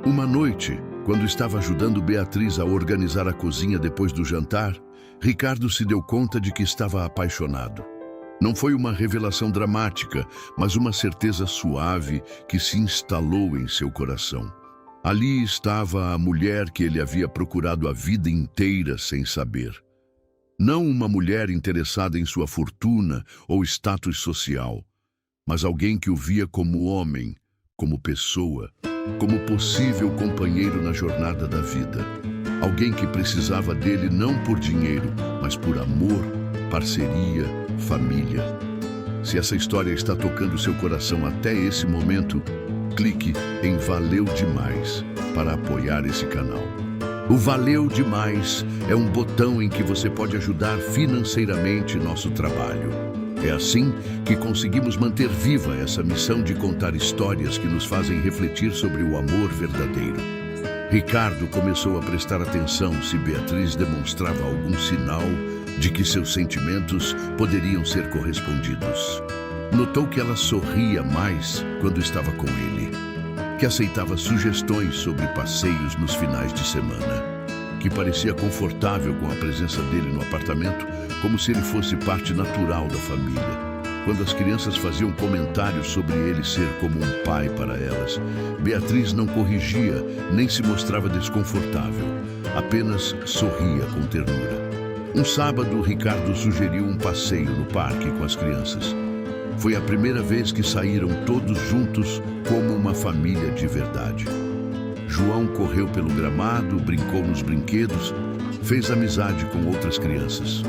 Uma noite, quando estava ajudando Beatriz a organizar a cozinha depois do jantar, Ricardo se deu conta de que estava apaixonado. Não foi uma revelação dramática, mas uma certeza suave que se instalou em seu coração. Ali estava a mulher que ele havia procurado a vida inteira sem saber. Não uma mulher interessada em sua fortuna ou status social, mas alguém que o via como homem, como pessoa, como possível companheiro na jornada da vida. Alguém que precisava dele não por dinheiro, mas por amor, parceria, família. Se essa história está tocando seu coração até esse momento, clique em Valeu Demais para apoiar esse canal. O Valeu Demais é um botão em que você pode ajudar financeiramente nosso trabalho. É assim que conseguimos manter viva essa missão de contar histórias que nos fazem refletir sobre o amor verdadeiro. Ricardo começou a prestar atenção se Beatriz demonstrava algum sinal de que seus sentimentos poderiam ser correspondidos. Notou que ela sorria mais quando estava com ele, que aceitava sugestões sobre passeios nos finais de semana, que parecia confortável com a presença dele no apartamento, como se ele fosse parte natural da família. Quando as crianças faziam comentários sobre ele ser como um pai para elas, Beatriz não corrigia nem se mostrava desconfortável, apenas sorria com ternura. Um sábado, Ricardo sugeriu um passeio no parque com as crianças. Foi a primeira vez que saíram todos juntos como uma família de verdade. João correu pelo gramado, brincou nos brinquedos, fez amizade com outras crianças.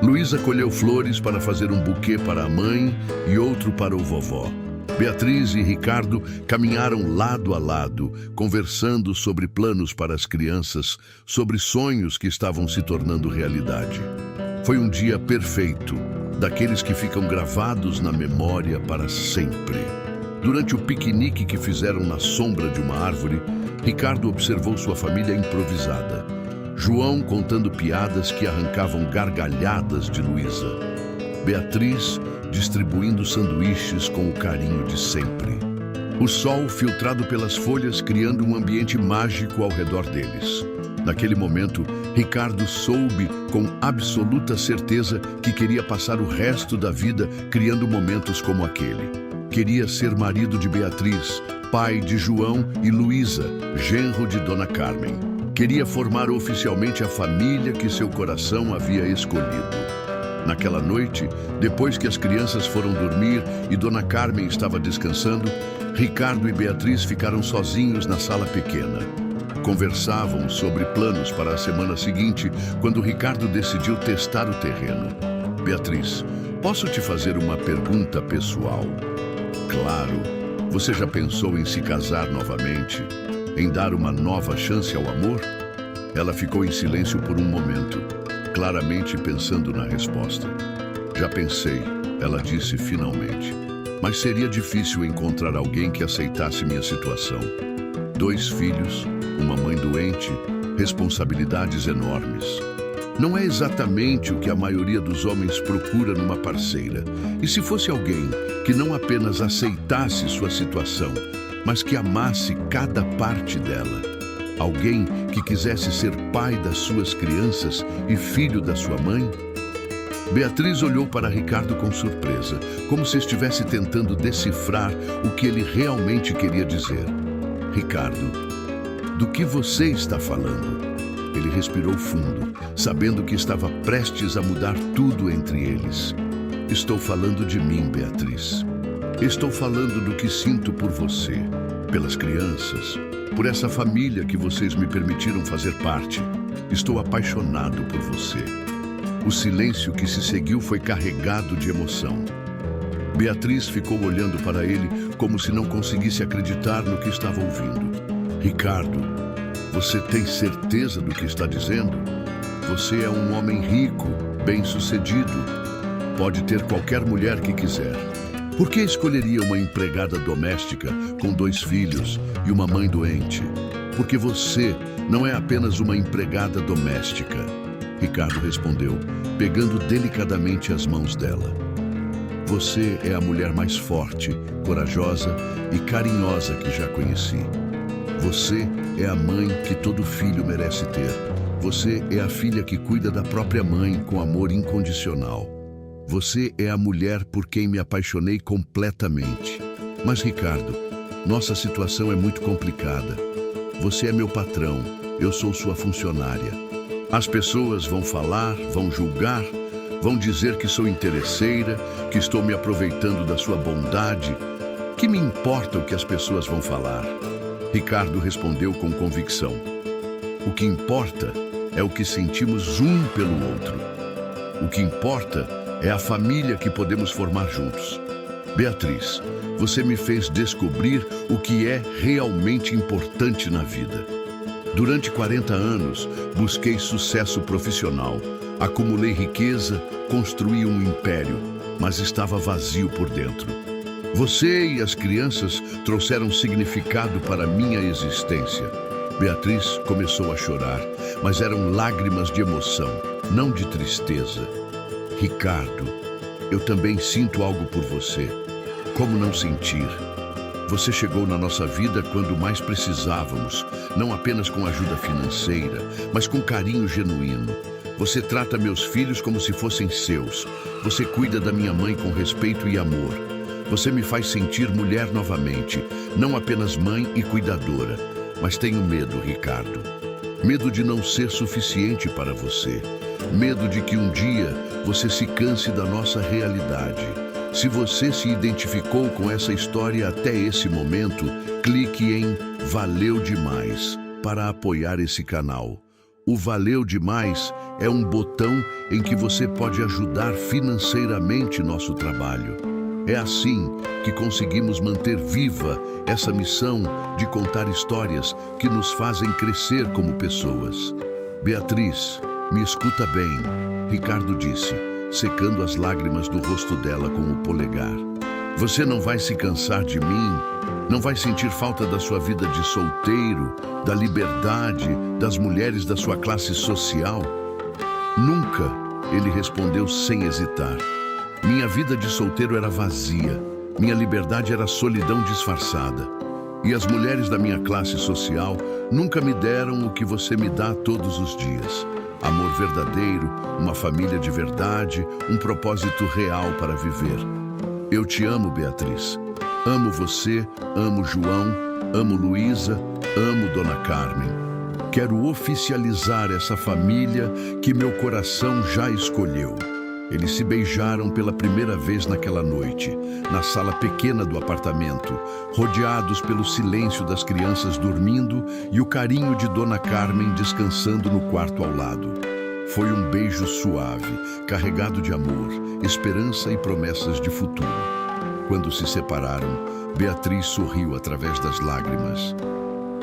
Luísa colheu flores para fazer um buquê para a mãe e outro para o vovó. Beatriz e Ricardo caminharam lado a lado, conversando sobre planos para as crianças, sobre sonhos que estavam se tornando realidade. Foi um dia perfeito, daqueles que ficam gravados na memória para sempre. Durante o piquenique que fizeram na sombra de uma árvore, Ricardo observou sua família improvisada. João contando piadas que arrancavam gargalhadas de Luísa. Beatriz distribuindo sanduíches com o carinho de sempre. O sol filtrado pelas folhas, criando um ambiente mágico ao redor deles. Naquele momento, Ricardo soube com absoluta certeza que queria passar o resto da vida criando momentos como aquele. Queria ser marido de Beatriz, pai de João e Luísa, genro de Dona Carmen. Queria formar oficialmente a família que seu coração havia escolhido. Naquela noite, depois que as crianças foram dormir e Dona Carmen estava descansando, Ricardo e Beatriz ficaram sozinhos na sala pequena. Conversavam sobre planos para a semana seguinte, quando Ricardo decidiu testar o terreno. Beatriz, posso te fazer uma pergunta pessoal? Claro. Você já pensou em se casar novamente? Em dar uma nova chance ao amor? Ela ficou em silêncio por um momento, claramente pensando na resposta. Já pensei, ela disse finalmente. Mas seria difícil encontrar alguém que aceitasse minha situação. 2 filhos, uma mãe doente, responsabilidades enormes. Não é exatamente o que a maioria dos homens procura numa parceira. E se fosse alguém que não apenas aceitasse sua situação, mas que amasse cada parte dela? Alguém que quisesse ser pai das suas crianças e filho da sua mãe? Beatriz olhou para Ricardo com surpresa, como se estivesse tentando decifrar o que ele realmente queria dizer. Ricardo, do que você está falando? Ele respirou fundo, sabendo que estava prestes a mudar tudo entre eles. Estou falando de mim, Beatriz. Estou falando do que sinto por você, pelas crianças, por essa família que vocês me permitiram fazer parte. Estou apaixonado por você. O silêncio que se seguiu foi carregado de emoção. Beatriz ficou olhando para ele como se não conseguisse acreditar no que estava ouvindo. Ricardo, você tem certeza do que está dizendo? Você é um homem rico, bem-sucedido. Pode ter qualquer mulher que quiser. Por que escolheria uma empregada doméstica com 2 filhos e uma mãe doente? Porque você não é apenas uma empregada doméstica. Ricardo respondeu, pegando delicadamente as mãos dela. Você é a mulher mais forte, corajosa e carinhosa que já conheci. Você é a mãe que todo filho merece ter. Você é a filha que cuida da própria mãe com amor incondicional. Você é a mulher por quem me apaixonei completamente. Mas, Ricardo, nossa situação é muito complicada. Você é meu patrão, eu sou sua funcionária. As pessoas vão falar, vão julgar, vão dizer que sou interesseira, que estou me aproveitando da sua bondade. Que me importa o que as pessoas vão falar? Ricardo respondeu com convicção. O que importa é o que sentimos um pelo outro. O que importa é a família que podemos formar juntos. Beatriz, você me fez descobrir o que é realmente importante na vida. Durante 40 anos, busquei sucesso profissional, acumulei riqueza, construí um império, mas estava vazio por dentro. Você e as crianças trouxeram significado para minha existência. Beatriz começou a chorar, mas eram lágrimas de emoção, não de tristeza. Ricardo, eu também sinto algo por você. Como não sentir? Você chegou na nossa vida quando mais precisávamos, não apenas com ajuda financeira, mas com carinho genuíno. Você trata meus filhos como se fossem seus. Você cuida da minha mãe com respeito e amor. Você me faz sentir mulher novamente, não apenas mãe e cuidadora. Mas tenho medo, Ricardo. Medo de não ser suficiente para você. Medo de que um dia você se canse da nossa realidade. Se você se identificou com essa história até esse momento, clique em Valeu Demais para apoiar esse canal. O Valeu Demais é um botão em que você pode ajudar financeiramente nosso trabalho. É assim que conseguimos manter viva essa missão de contar histórias que nos fazem crescer como pessoas. Beatriz, me escuta bem, Ricardo disse, secando as lágrimas do rosto dela com o polegar. Você não vai se cansar de mim, não vai sentir falta da sua vida de solteiro, da liberdade, das mulheres da sua classe social? Nunca, ele respondeu sem hesitar. Minha vida de solteiro era vazia. Minha liberdade era solidão disfarçada. E as mulheres da minha classe social nunca me deram o que você me dá todos os dias. Amor verdadeiro, uma família de verdade, um propósito real para viver. Eu te amo, Beatriz. Amo você, amo João, amo Luísa, amo Dona Carmen. Quero oficializar essa família que meu coração já escolheu. Eles se beijaram pela primeira vez naquela noite, na sala pequena do apartamento, rodeados pelo silêncio das crianças dormindo e o carinho de Dona Carmen descansando no quarto ao lado. Foi um beijo suave, carregado de amor, esperança e promessas de futuro. Quando se separaram, Beatriz sorriu através das lágrimas.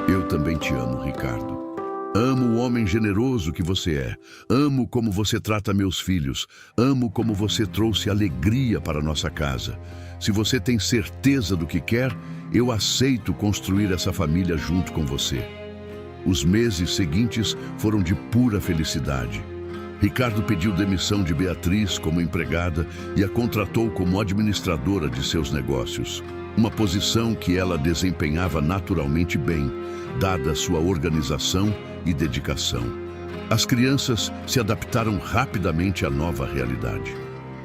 Eu também te amo, Ricardo. Amo o homem generoso que você é. Amo como você trata meus filhos. Amo como você trouxe alegria para nossa casa. Se você tem certeza do que quer, eu aceito construir essa família junto com você. Os meses seguintes foram de pura felicidade. Ricardo pediu demissão de Beatriz como empregada e a contratou como administradora de seus negócios. Uma posição que ela desempenhava naturalmente bem, dada sua organização e dedicação. As crianças se adaptaram rapidamente à nova realidade.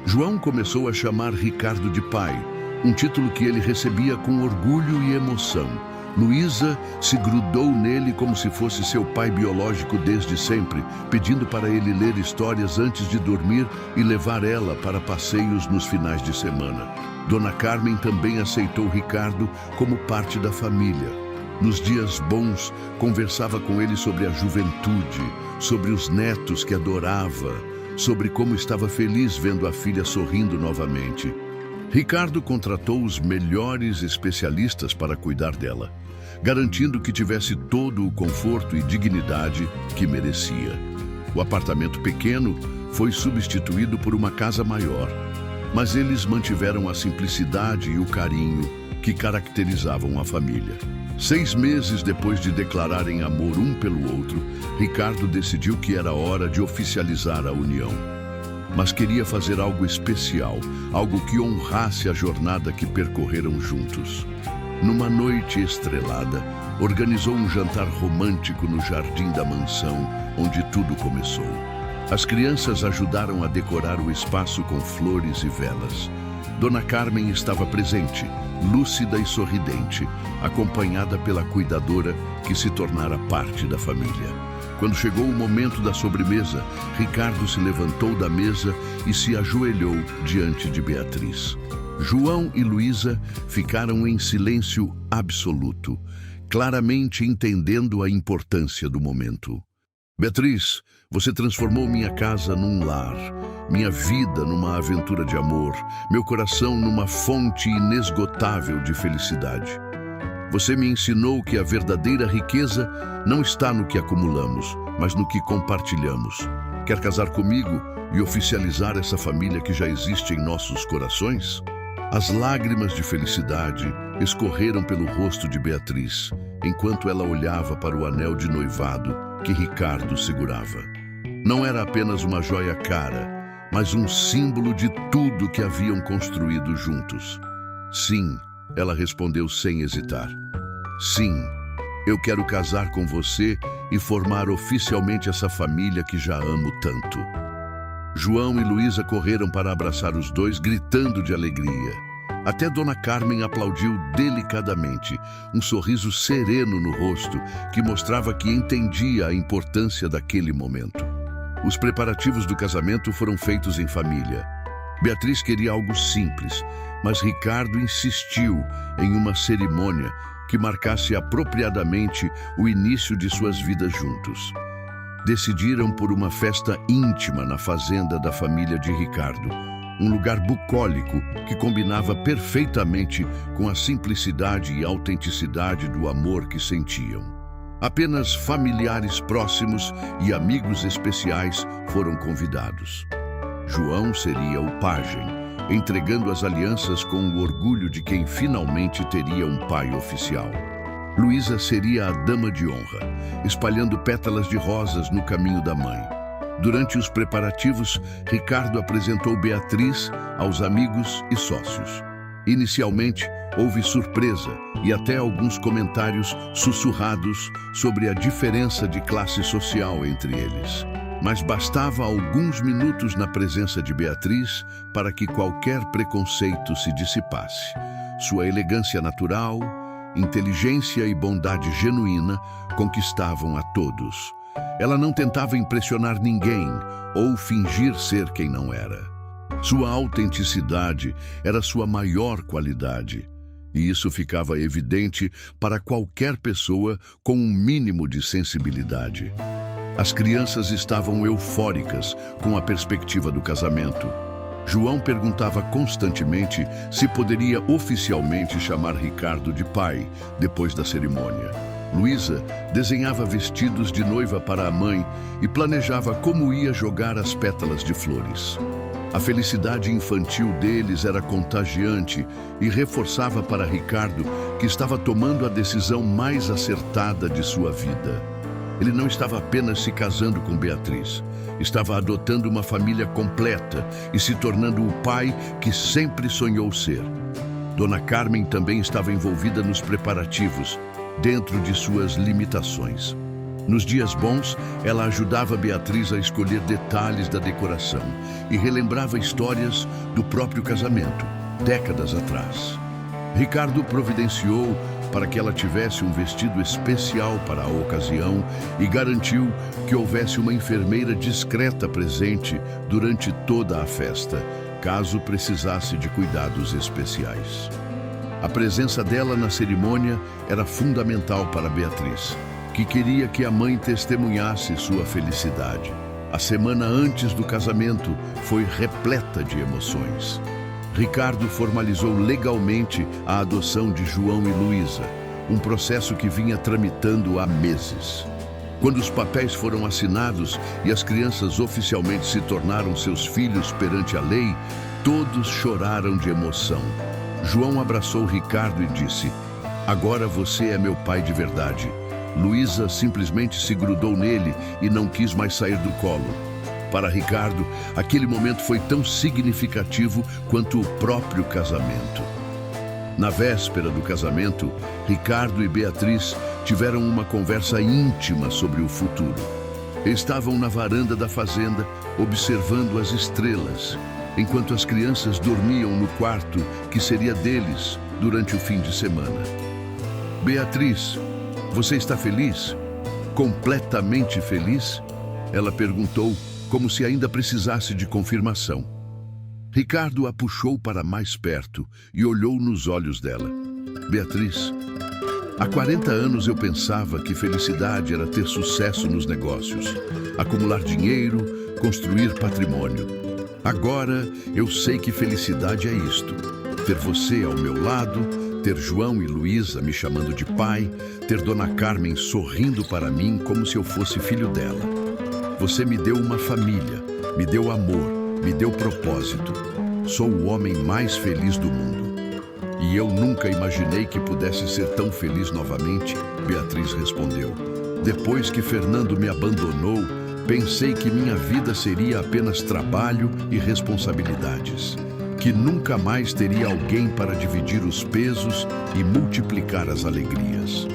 João começou a chamar Ricardo de pai, um título que ele recebia com orgulho e emoção. Luísa se grudou nele como se fosse seu pai biológico desde sempre, pedindo para ele ler histórias antes de dormir e levar ela para passeios nos finais de semana. Dona Carmen também aceitou Ricardo como parte da família. Nos dias bons, conversava com ele sobre a juventude, sobre os netos que adorava, sobre como estava feliz vendo a filha sorrindo novamente. Ricardo contratou os melhores especialistas para cuidar dela, garantindo que tivesse todo o conforto e dignidade que merecia. O apartamento pequeno foi substituído por uma casa maior, mas eles mantiveram a simplicidade e o carinho que caracterizavam a família. 6 meses depois de declararem amor um pelo outro, Ricardo decidiu que era hora de oficializar a união. Mas queria fazer algo especial, algo que honrasse a jornada que percorreram juntos. Numa noite estrelada, organizou um jantar romântico no jardim da mansão, onde tudo começou. As crianças ajudaram a decorar o espaço com flores e velas. Dona Carmen estava presente, lúcida e sorridente, acompanhada pela cuidadora que se tornara parte da família. Quando chegou o momento da sobremesa, Ricardo se levantou da mesa e se ajoelhou diante de Beatriz. João e Luísa ficaram em silêncio absoluto, claramente entendendo a importância do momento. Beatriz, você transformou minha casa num lar, minha vida numa aventura de amor, meu coração numa fonte inesgotável de felicidade. Você me ensinou que a verdadeira riqueza não está no que acumulamos, mas no que compartilhamos. Quer casar comigo e oficializar essa família que já existe em nossos corações? As lágrimas de felicidade escorreram pelo rosto de Beatriz, enquanto ela olhava para o anel de noivado que Ricardo segurava. Não era apenas uma joia cara, mas um símbolo de tudo que haviam construído juntos. Sim, ela respondeu sem hesitar. Sim, eu quero casar com você e formar oficialmente essa família que já amo tanto. João e Luísa correram para abraçar os dois, gritando de alegria. Até Dona Carmen aplaudiu delicadamente, um sorriso sereno no rosto que mostrava que entendia a importância daquele momento. Os preparativos do casamento foram feitos em família. Beatriz queria algo simples, mas Ricardo insistiu em uma cerimônia que marcasse apropriadamente o início de suas vidas juntos. Decidiram por uma festa íntima na fazenda da família de Ricardo, um lugar bucólico que combinava perfeitamente com a simplicidade e autenticidade do amor que sentiam. Apenas familiares próximos e amigos especiais foram convidados. João seria o pajem, entregando as alianças com o orgulho de quem finalmente teria um pai oficial. Luísa seria a dama de honra, espalhando pétalas de rosas no caminho da mãe. Durante os preparativos, Ricardo apresentou Beatriz aos amigos e sócios. Inicialmente, houve surpresa e até alguns comentários sussurrados sobre a diferença de classe social entre eles. Mas bastava alguns minutos na presença de Beatriz para que qualquer preconceito se dissipasse. Sua elegância natural, inteligência e bondade genuína conquistavam a todos. Ela não tentava impressionar ninguém ou fingir ser quem não era. Sua autenticidade era sua maior qualidade, e isso ficava evidente para qualquer pessoa com um mínimo de sensibilidade. As crianças estavam eufóricas com a perspectiva do casamento. João perguntava constantemente se poderia oficialmente chamar Ricardo de pai depois da cerimônia. Luísa desenhava vestidos de noiva para a mãe e planejava como ia jogar as pétalas de flores. A felicidade infantil deles era contagiante e reforçava para Ricardo que estava tomando a decisão mais acertada de sua vida. Ele não estava apenas se casando com Beatriz, estava adotando uma família completa e se tornando o pai que sempre sonhou ser. Dona Carmen também estava envolvida nos preparativos, dentro de suas limitações. Nos dias bons, ela ajudava Beatriz a escolher detalhes da decoração e relembrava histórias do próprio casamento, décadas atrás. Ricardo providenciou para que ela tivesse um vestido especial para a ocasião e garantiu que houvesse uma enfermeira discreta presente durante toda a festa, caso precisasse de cuidados especiais. A presença dela na cerimônia era fundamental para Beatriz, que queria que a mãe testemunhasse sua felicidade. A semana antes do casamento foi repleta de emoções. Ricardo formalizou legalmente a adoção de João e Luísa, um processo que vinha tramitando há meses. Quando os papéis foram assinados e as crianças oficialmente se tornaram seus filhos perante a lei, todos choraram de emoção. João abraçou Ricardo e disse: "Agora você é meu pai de verdade." Luísa simplesmente se grudou nele e não quis mais sair do colo. Para Ricardo, aquele momento foi tão significativo quanto o próprio casamento. Na véspera do casamento, Ricardo e Beatriz tiveram uma conversa íntima sobre o futuro. Estavam na varanda da fazenda, observando as estrelas, enquanto as crianças dormiam no quarto que seria deles durante o fim de semana. "Beatriz, você está feliz? Completamente feliz?" Ela perguntou, como se ainda precisasse de confirmação. Ricardo a puxou para mais perto e olhou nos olhos dela. "Beatriz, há 40 anos eu pensava que felicidade era ter sucesso nos negócios, acumular dinheiro, construir patrimônio. Agora eu sei que felicidade é isto: ter você ao meu lado, ter João e Luísa me chamando de pai, ter Dona Carmen sorrindo para mim como se eu fosse filho dela. Você me deu uma família, me deu amor, me deu propósito. Sou o homem mais feliz do mundo." "E eu nunca imaginei que pudesse ser tão feliz novamente", Beatriz respondeu. "Depois que Fernando me abandonou, pensei que minha vida seria apenas trabalho e responsabilidades, que nunca mais teria alguém para dividir os pesos e multiplicar as alegrias.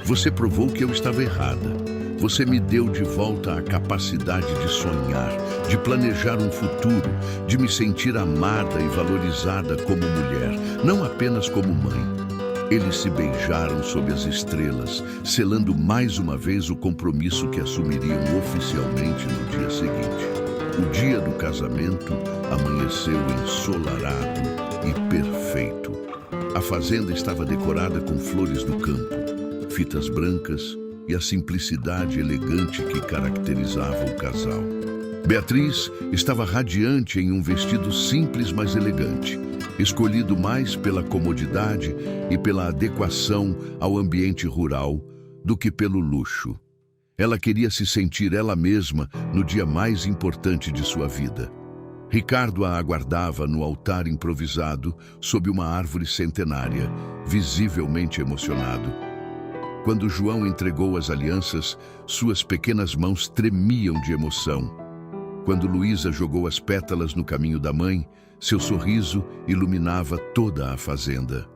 Você provou que eu estava errada. Você me deu de volta a capacidade de sonhar, de planejar um futuro, de me sentir amada e valorizada como mulher, não apenas como mãe." Eles se beijaram sob as estrelas, selando mais uma vez o compromisso que assumiriam oficialmente no dia seguinte. O dia do casamento amanheceu ensolarado e perfeito. A fazenda estava decorada com flores do campo, fitas brancas e a simplicidade elegante que caracterizava o casal. Beatriz estava radiante em um vestido simples, mas elegante, escolhido mais pela comodidade e pela adequação ao ambiente rural do que pelo luxo. Ela queria se sentir ela mesma no dia mais importante de sua vida. Ricardo a aguardava no altar improvisado, sob uma árvore centenária, visivelmente emocionado. Quando João entregou as alianças, suas pequenas mãos tremiam de emoção. Quando Luísa jogou as pétalas no caminho da mãe, seu sorriso iluminava toda a fazenda.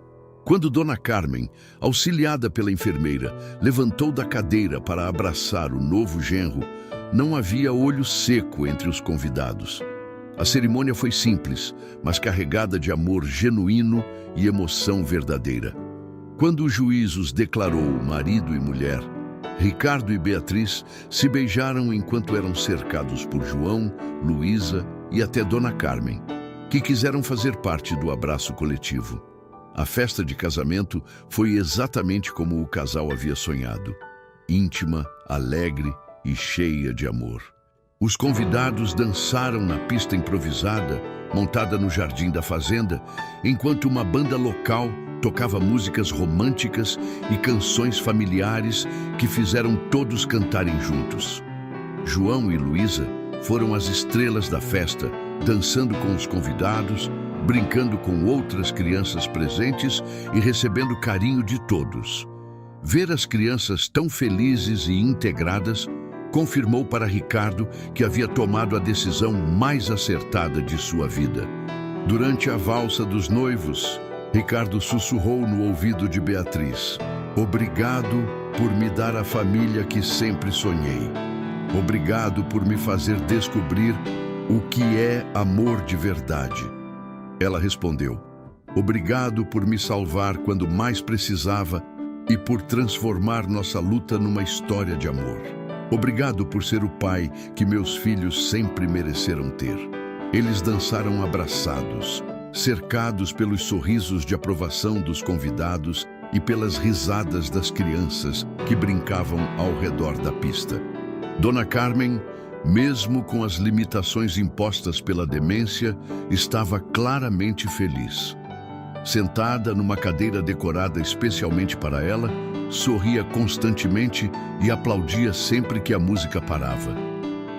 Quando Dona Carmen, auxiliada pela enfermeira, levantou da cadeira para abraçar o novo genro, não havia olho seco entre os convidados. A cerimônia foi simples, mas carregada de amor genuíno e emoção verdadeira. Quando o juiz os declarou marido e mulher, Ricardo e Beatriz se beijaram enquanto eram cercados por João, Luísa e até Dona Carmen, que quiseram fazer parte do abraço coletivo. A festa de casamento foi exatamente como o casal havia sonhado, íntima, alegre e cheia de amor. Os convidados dançaram na pista improvisada, montada no jardim da fazenda, enquanto uma banda local tocava músicas românticas e canções familiares que fizeram todos cantarem juntos. João e Luísa foram as estrelas da festa, dançando com os convidados, brincando com outras crianças presentes e recebendo carinho de todos. Ver as crianças tão felizes e integradas confirmou para Ricardo que havia tomado a decisão mais acertada de sua vida. Durante a valsa dos noivos, Ricardo sussurrou no ouvido de Beatriz: "Obrigado por me dar a família que sempre sonhei. Obrigado por me fazer descobrir o que é amor de verdade." Ela respondeu: "Obrigado por me salvar quando mais precisava e por transformar nossa luta numa história de amor. Obrigado por ser o pai que meus filhos sempre mereceram ter." Eles dançaram abraçados, cercados pelos sorrisos de aprovação dos convidados e pelas risadas das crianças que brincavam ao redor da pista. Dona Carmen, mesmo com as limitações impostas pela demência, estava claramente feliz. Sentada numa cadeira decorada especialmente para ela, sorria constantemente e aplaudia sempre que a música parava.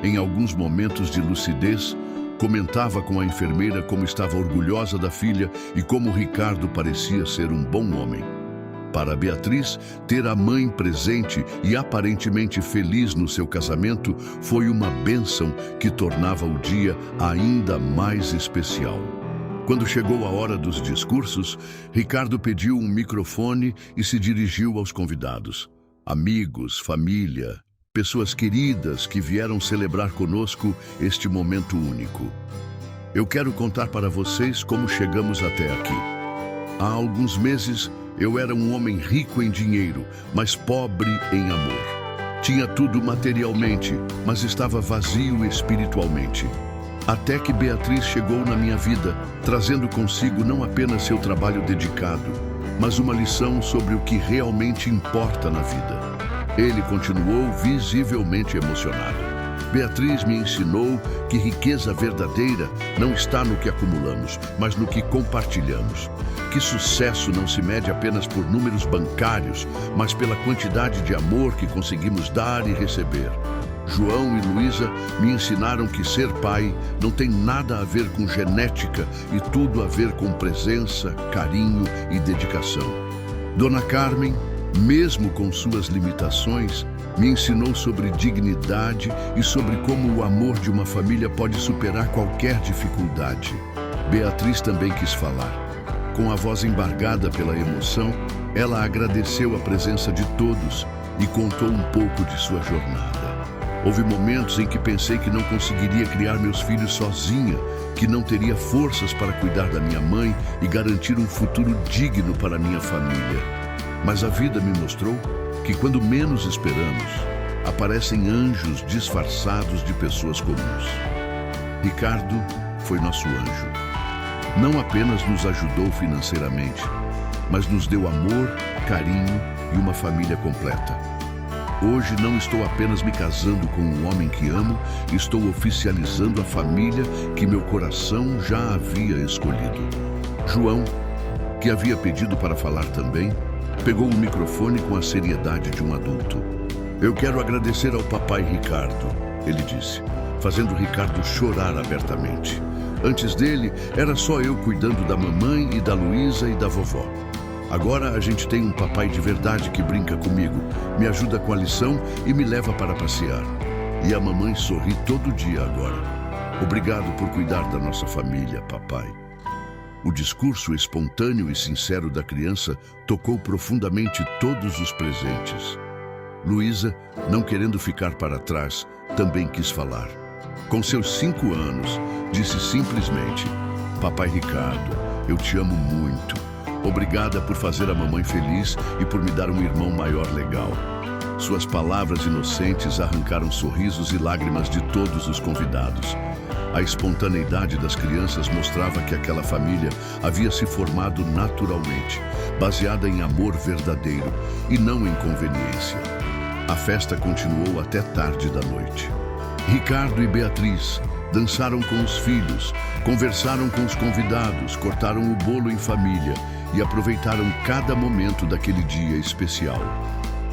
Em alguns momentos de lucidez, comentava com a enfermeira como estava orgulhosa da filha e como Ricardo parecia ser um bom homem. Para Beatriz, ter a mãe presente e aparentemente feliz no seu casamento foi uma bênção que tornava o dia ainda mais especial. Quando chegou a hora dos discursos, Ricardo pediu um microfone e se dirigiu aos convidados. Amigos, família, pessoas queridas que vieram celebrar conosco este momento único. Eu quero contar para vocês como chegamos até aqui. Há alguns meses, eu era um homem rico em dinheiro, mas pobre em amor. Tinha tudo materialmente, mas estava vazio espiritualmente. Até que Beatriz chegou na minha vida, trazendo consigo não apenas seu trabalho dedicado, mas uma lição sobre o que realmente importa na vida. Ele continuou visivelmente emocionado. Beatriz me ensinou que riqueza verdadeira não está no que acumulamos, mas no que compartilhamos. Que sucesso não se mede apenas por números bancários, mas pela quantidade de amor que conseguimos dar e receber. João e Luísa me ensinaram que ser pai não tem nada a ver com genética e tudo a ver com presença, carinho e dedicação. Dona Carmen, mesmo com suas limitações, me ensinou sobre dignidade e sobre como o amor de uma família pode superar qualquer dificuldade. Beatriz também quis falar. Com a voz embargada pela emoção, ela agradeceu a presença de todos e contou um pouco de sua jornada. Houve momentos em que pensei que não conseguiria criar meus filhos sozinha, que não teria forças para cuidar da minha mãe e garantir um futuro digno para minha família. Mas a vida me mostrou que quando menos esperamos, aparecem anjos disfarçados de pessoas comuns. Ricardo foi nosso anjo. Não apenas nos ajudou financeiramente, mas nos deu amor, carinho e uma família completa. Hoje não estou apenas me casando com um homem que amo, estou oficializando a família que meu coração já havia escolhido. João, que havia pedido para falar também, pegou o microfone com a seriedade de um adulto. Eu quero agradecer ao papai Ricardo, ele disse, fazendo Ricardo chorar abertamente. Antes dele, era só eu cuidando da mamãe e da Luísa e da vovó. Agora a gente tem um papai de verdade que brinca comigo, me ajuda com a lição e me leva para passear. E a mamãe sorri todo dia agora. Obrigado por cuidar da nossa família, papai. O discurso espontâneo e sincero da criança tocou profundamente todos os presentes. Luísa, não querendo ficar para trás, também quis falar. Com seus 5 anos, disse simplesmente: Papai Ricardo, eu te amo muito. Obrigada por fazer a mamãe feliz e por me dar um irmão maior legal. Suas palavras inocentes arrancaram sorrisos e lágrimas de todos os convidados. A espontaneidade das crianças mostrava que aquela família havia se formado naturalmente, baseada em amor verdadeiro e não em conveniência. A festa continuou até tarde da noite. Ricardo e Beatriz dançaram com os filhos, conversaram com os convidados, cortaram o bolo em família e aproveitaram cada momento daquele dia especial.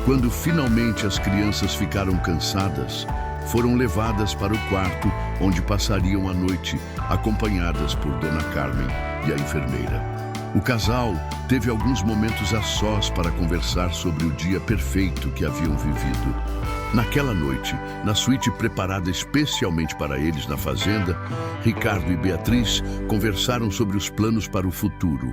Quando finalmente as crianças ficaram cansadas, foram levadas para o quarto onde passariam a noite, acompanhadas por Dona Carmen e a enfermeira. O casal teve alguns momentos a sós para conversar sobre o dia perfeito que haviam vivido. Naquela noite, na suíte preparada especialmente para eles na fazenda, Ricardo e Beatriz conversaram sobre os planos para o futuro.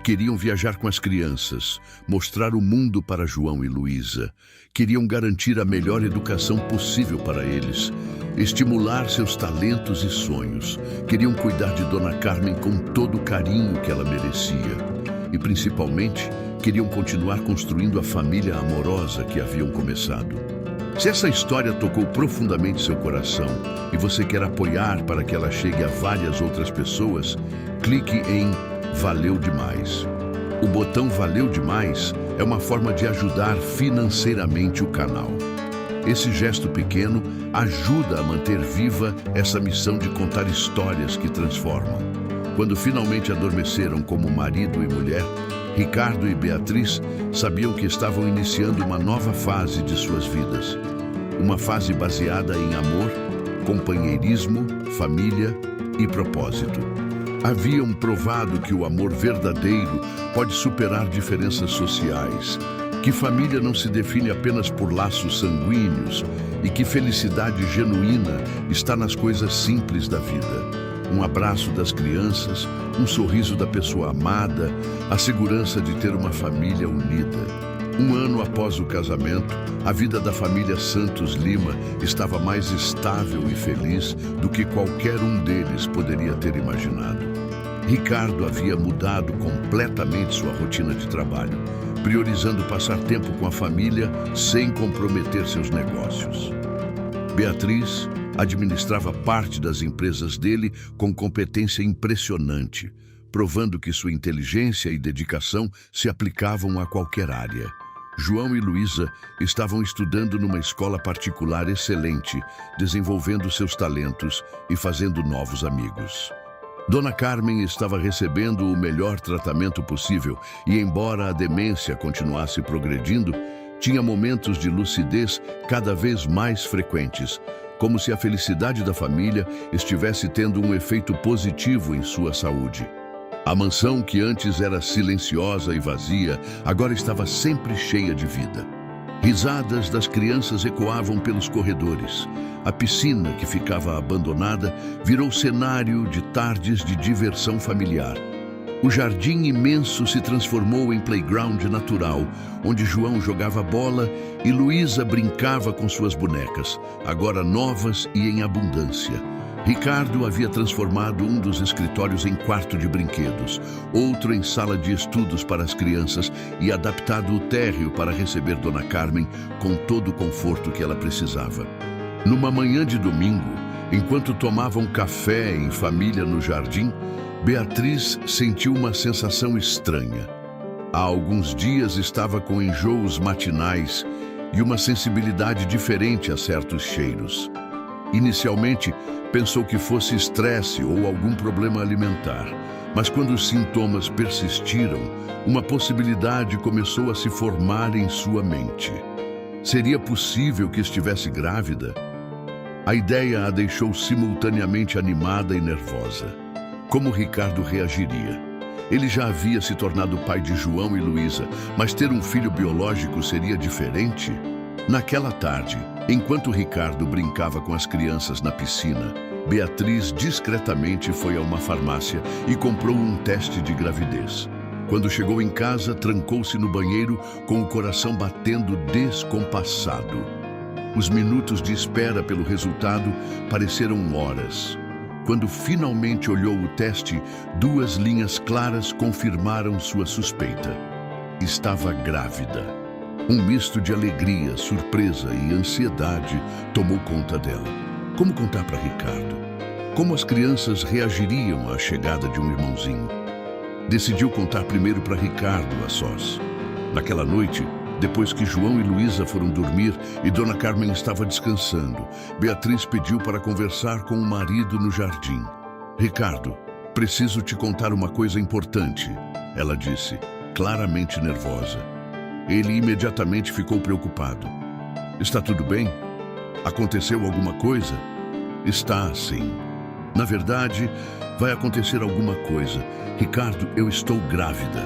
Queriam viajar com as crianças, mostrar o mundo para João e Luísa. Queriam garantir a melhor educação possível para eles, estimular seus talentos e sonhos. Queriam cuidar de Dona Carmen com todo o carinho que ela merecia. E, principalmente, queriam continuar construindo a família amorosa que haviam começado. Se essa história tocou profundamente seu coração e você quer apoiar para que ela chegue a várias outras pessoas, clique em Valeu Demais. O botão Valeu Demais é uma forma de ajudar financeiramente o canal. Esse gesto pequeno ajuda a manter viva essa missão de contar histórias que transformam. Quando finalmente adormeceram como marido e mulher, Ricardo e Beatriz sabiam que estavam iniciando uma nova fase de suas vidas. Uma fase baseada em amor, companheirismo, família e propósito. Haviam provado que o amor verdadeiro pode superar diferenças sociais, que família não se define apenas por laços sanguíneos e que felicidade genuína está nas coisas simples da vida. Um abraço das crianças, um sorriso da pessoa amada, a segurança de ter uma família unida. Um ano após o casamento, a vida da família Santos Lima estava mais estável e feliz do que qualquer um deles poderia ter imaginado. Ricardo havia mudado completamente sua rotina de trabalho, priorizando passar tempo com a família sem comprometer seus negócios. Beatriz administrava parte das empresas dele com competência impressionante, provando que sua inteligência e dedicação se aplicavam a qualquer área. João e Luísa estavam estudando numa escola particular excelente, desenvolvendo seus talentos e fazendo novos amigos. Dona Carmen estava recebendo o melhor tratamento possível e, embora a demência continuasse progredindo, tinha momentos de lucidez cada vez mais frequentes, como se a felicidade da família estivesse tendo um efeito positivo em sua saúde. A mansão, que antes era silenciosa e vazia, agora estava sempre cheia de vida. Risadas das crianças ecoavam pelos corredores. A piscina, que ficava abandonada, virou cenário de tardes de diversão familiar. O jardim imenso se transformou em playground natural, onde João jogava bola e Luísa brincava com suas bonecas, agora novas e em abundância. Ricardo havia transformado um dos escritórios em quarto de brinquedos, outro em sala de estudos para as crianças e adaptado o térreo para receber Dona Carmen com todo o conforto que ela precisava. Numa manhã de domingo, enquanto tomavam café em família no jardim, Beatriz sentiu uma sensação estranha. Há alguns dias estava com enjoos matinais e uma sensibilidade diferente a certos cheiros. Inicialmente, pensou que fosse estresse ou algum problema alimentar, mas quando os sintomas persistiram, uma possibilidade começou a se formar em sua mente. Seria possível que estivesse grávida? A ideia a deixou simultaneamente animada e nervosa. Como Ricardo reagiria? Ele já havia se tornado pai de João e Luísa, mas ter um filho biológico seria diferente? Naquela tarde, Enquanto Ricardo brincava com as crianças na piscina, Beatriz discretamente foi a uma farmácia e comprou um teste de gravidez. Quando chegou em casa, trancou-se no banheiro com o coração batendo descompassado. Os minutos de espera pelo resultado pareceram horas. Quando finalmente olhou o teste, 2 linhas claras confirmaram sua suspeita. Estava grávida. Um misto de alegria, surpresa e ansiedade tomou conta dela. Como contar para Ricardo? Como as crianças reagiriam à chegada de um irmãozinho? Decidiu contar primeiro para Ricardo a sós. Naquela noite, depois que João e Luísa foram dormir e Dona Carmen estava descansando, Beatriz pediu para conversar com o marido no jardim. Ricardo, preciso te contar uma coisa importante, ela disse, claramente nervosa. Ele imediatamente ficou preocupado. Está tudo bem? Aconteceu alguma coisa? Está, sim. Na verdade, vai acontecer alguma coisa. Ricardo, eu estou grávida.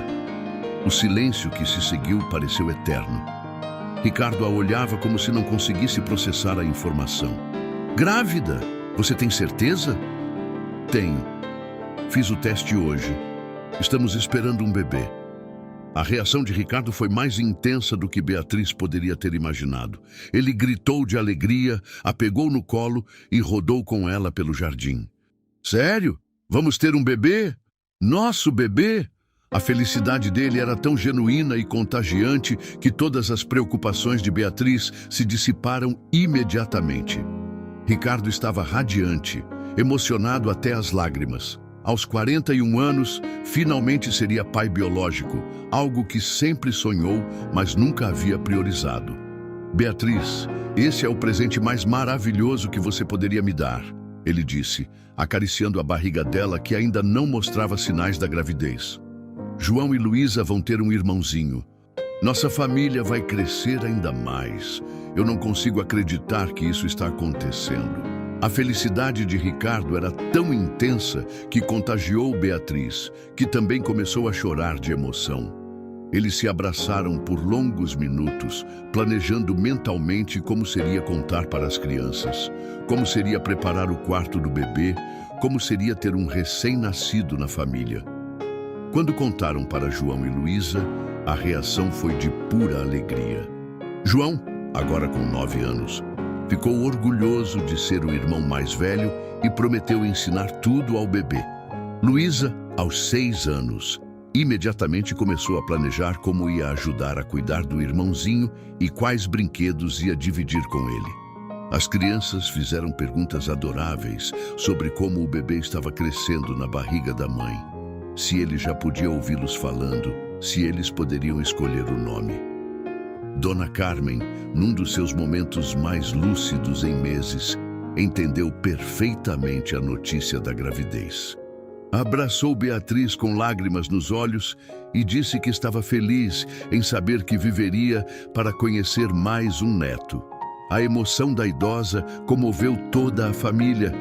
O silêncio que se seguiu pareceu eterno. Ricardo a olhava como se não conseguisse processar a informação. Grávida? Você tem certeza? Tenho. Fiz o teste hoje. Estamos esperando um bebê. A reação de Ricardo foi mais intensa do que Beatriz poderia ter imaginado. Ele gritou de alegria, a pegou no colo e rodou com ela pelo jardim. Sério? Vamos ter um bebê? Nosso bebê? A felicidade dele era tão genuína e contagiante que todas as preocupações de Beatriz se dissiparam imediatamente. Ricardo estava radiante, emocionado até as lágrimas. Aos 41 anos, finalmente seria pai biológico, algo que sempre sonhou, mas nunca havia priorizado. Beatriz, esse é o presente mais maravilhoso que você poderia me dar, ele disse, acariciando a barriga dela que ainda não mostrava sinais da gravidez. João e Luísa vão ter um irmãozinho. Nossa família vai crescer ainda mais. Eu não consigo acreditar que isso está acontecendo. A felicidade de Ricardo era tão intensa que contagiou Beatriz, que também começou a chorar de emoção. Eles se abraçaram por longos minutos, planejando mentalmente como seria contar para as crianças, como seria preparar o quarto do bebê, como seria ter um recém-nascido na família. Quando contaram para João e Luísa, a reação foi de pura alegria. João, agora com 9 anos, ficou orgulhoso de ser o irmão mais velho e prometeu ensinar tudo ao bebê. Luísa, aos 6 anos, imediatamente começou a planejar como ia ajudar a cuidar do irmãozinho e quais brinquedos ia dividir com ele. As crianças fizeram perguntas adoráveis sobre como o bebê estava crescendo na barriga da mãe, se ele já podia ouvi-los falando, se eles poderiam escolher o nome. Dona Carmen, num dos seus momentos mais lúcidos em meses, entendeu perfeitamente a notícia da gravidez. Abraçou Beatriz com lágrimas nos olhos e disse que estava feliz em saber que viveria para conhecer mais um neto. A emoção da idosa comoveu toda a família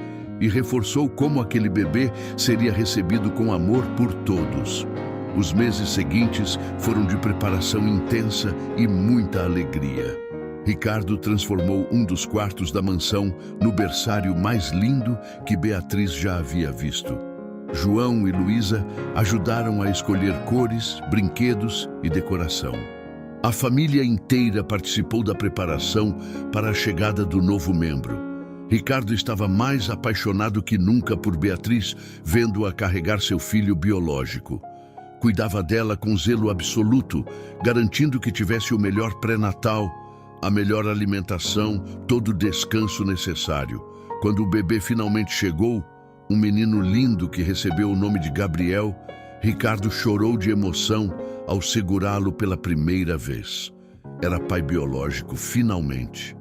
e reforçou como aquele bebê seria recebido com amor por todos. Os meses seguintes foram de preparação intensa e muita alegria. Ricardo transformou um dos quartos da mansão no berçário mais lindo que Beatriz já havia visto. João e Luísa ajudaram a escolher cores, brinquedos e decoração. A família inteira participou da preparação para a chegada do novo membro. Ricardo estava mais apaixonado que nunca por Beatriz, vendo-a carregar seu filho biológico. Cuidava dela com zelo absoluto, garantindo que tivesse o melhor pré-natal, a melhor alimentação, todo o descanso necessário. Quando o bebê finalmente chegou, um menino lindo que recebeu o nome de Gabriel, Ricardo chorou de emoção ao segurá-lo pela primeira vez. Era pai biológico, finalmente.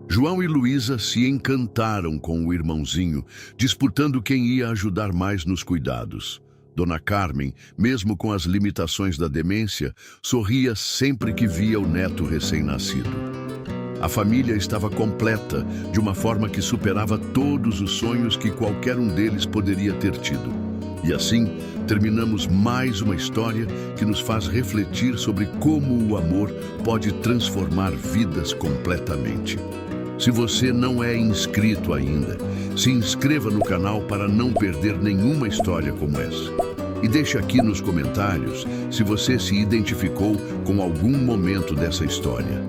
João e Luísa se encantaram com o irmãozinho, disputando quem ia ajudar mais nos cuidados. Dona Carmen, mesmo com as limitações da demência, sorria sempre que via o neto recém-nascido. A família estava completa, de uma forma que superava todos os sonhos que qualquer um deles poderia ter tido. E assim, terminamos mais uma história que nos faz refletir sobre como o amor pode transformar vidas completamente. Se você não é inscrito ainda, se inscreva no canal para não perder nenhuma história como essa. E deixe aqui nos comentários se você se identificou com algum momento dessa história.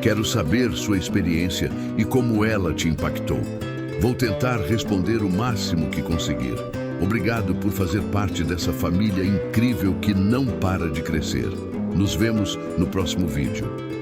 Quero saber sua experiência e como ela te impactou. Vou tentar responder o máximo que conseguir. Obrigado por fazer parte dessa família incrível que não para de crescer. Nos vemos no próximo vídeo.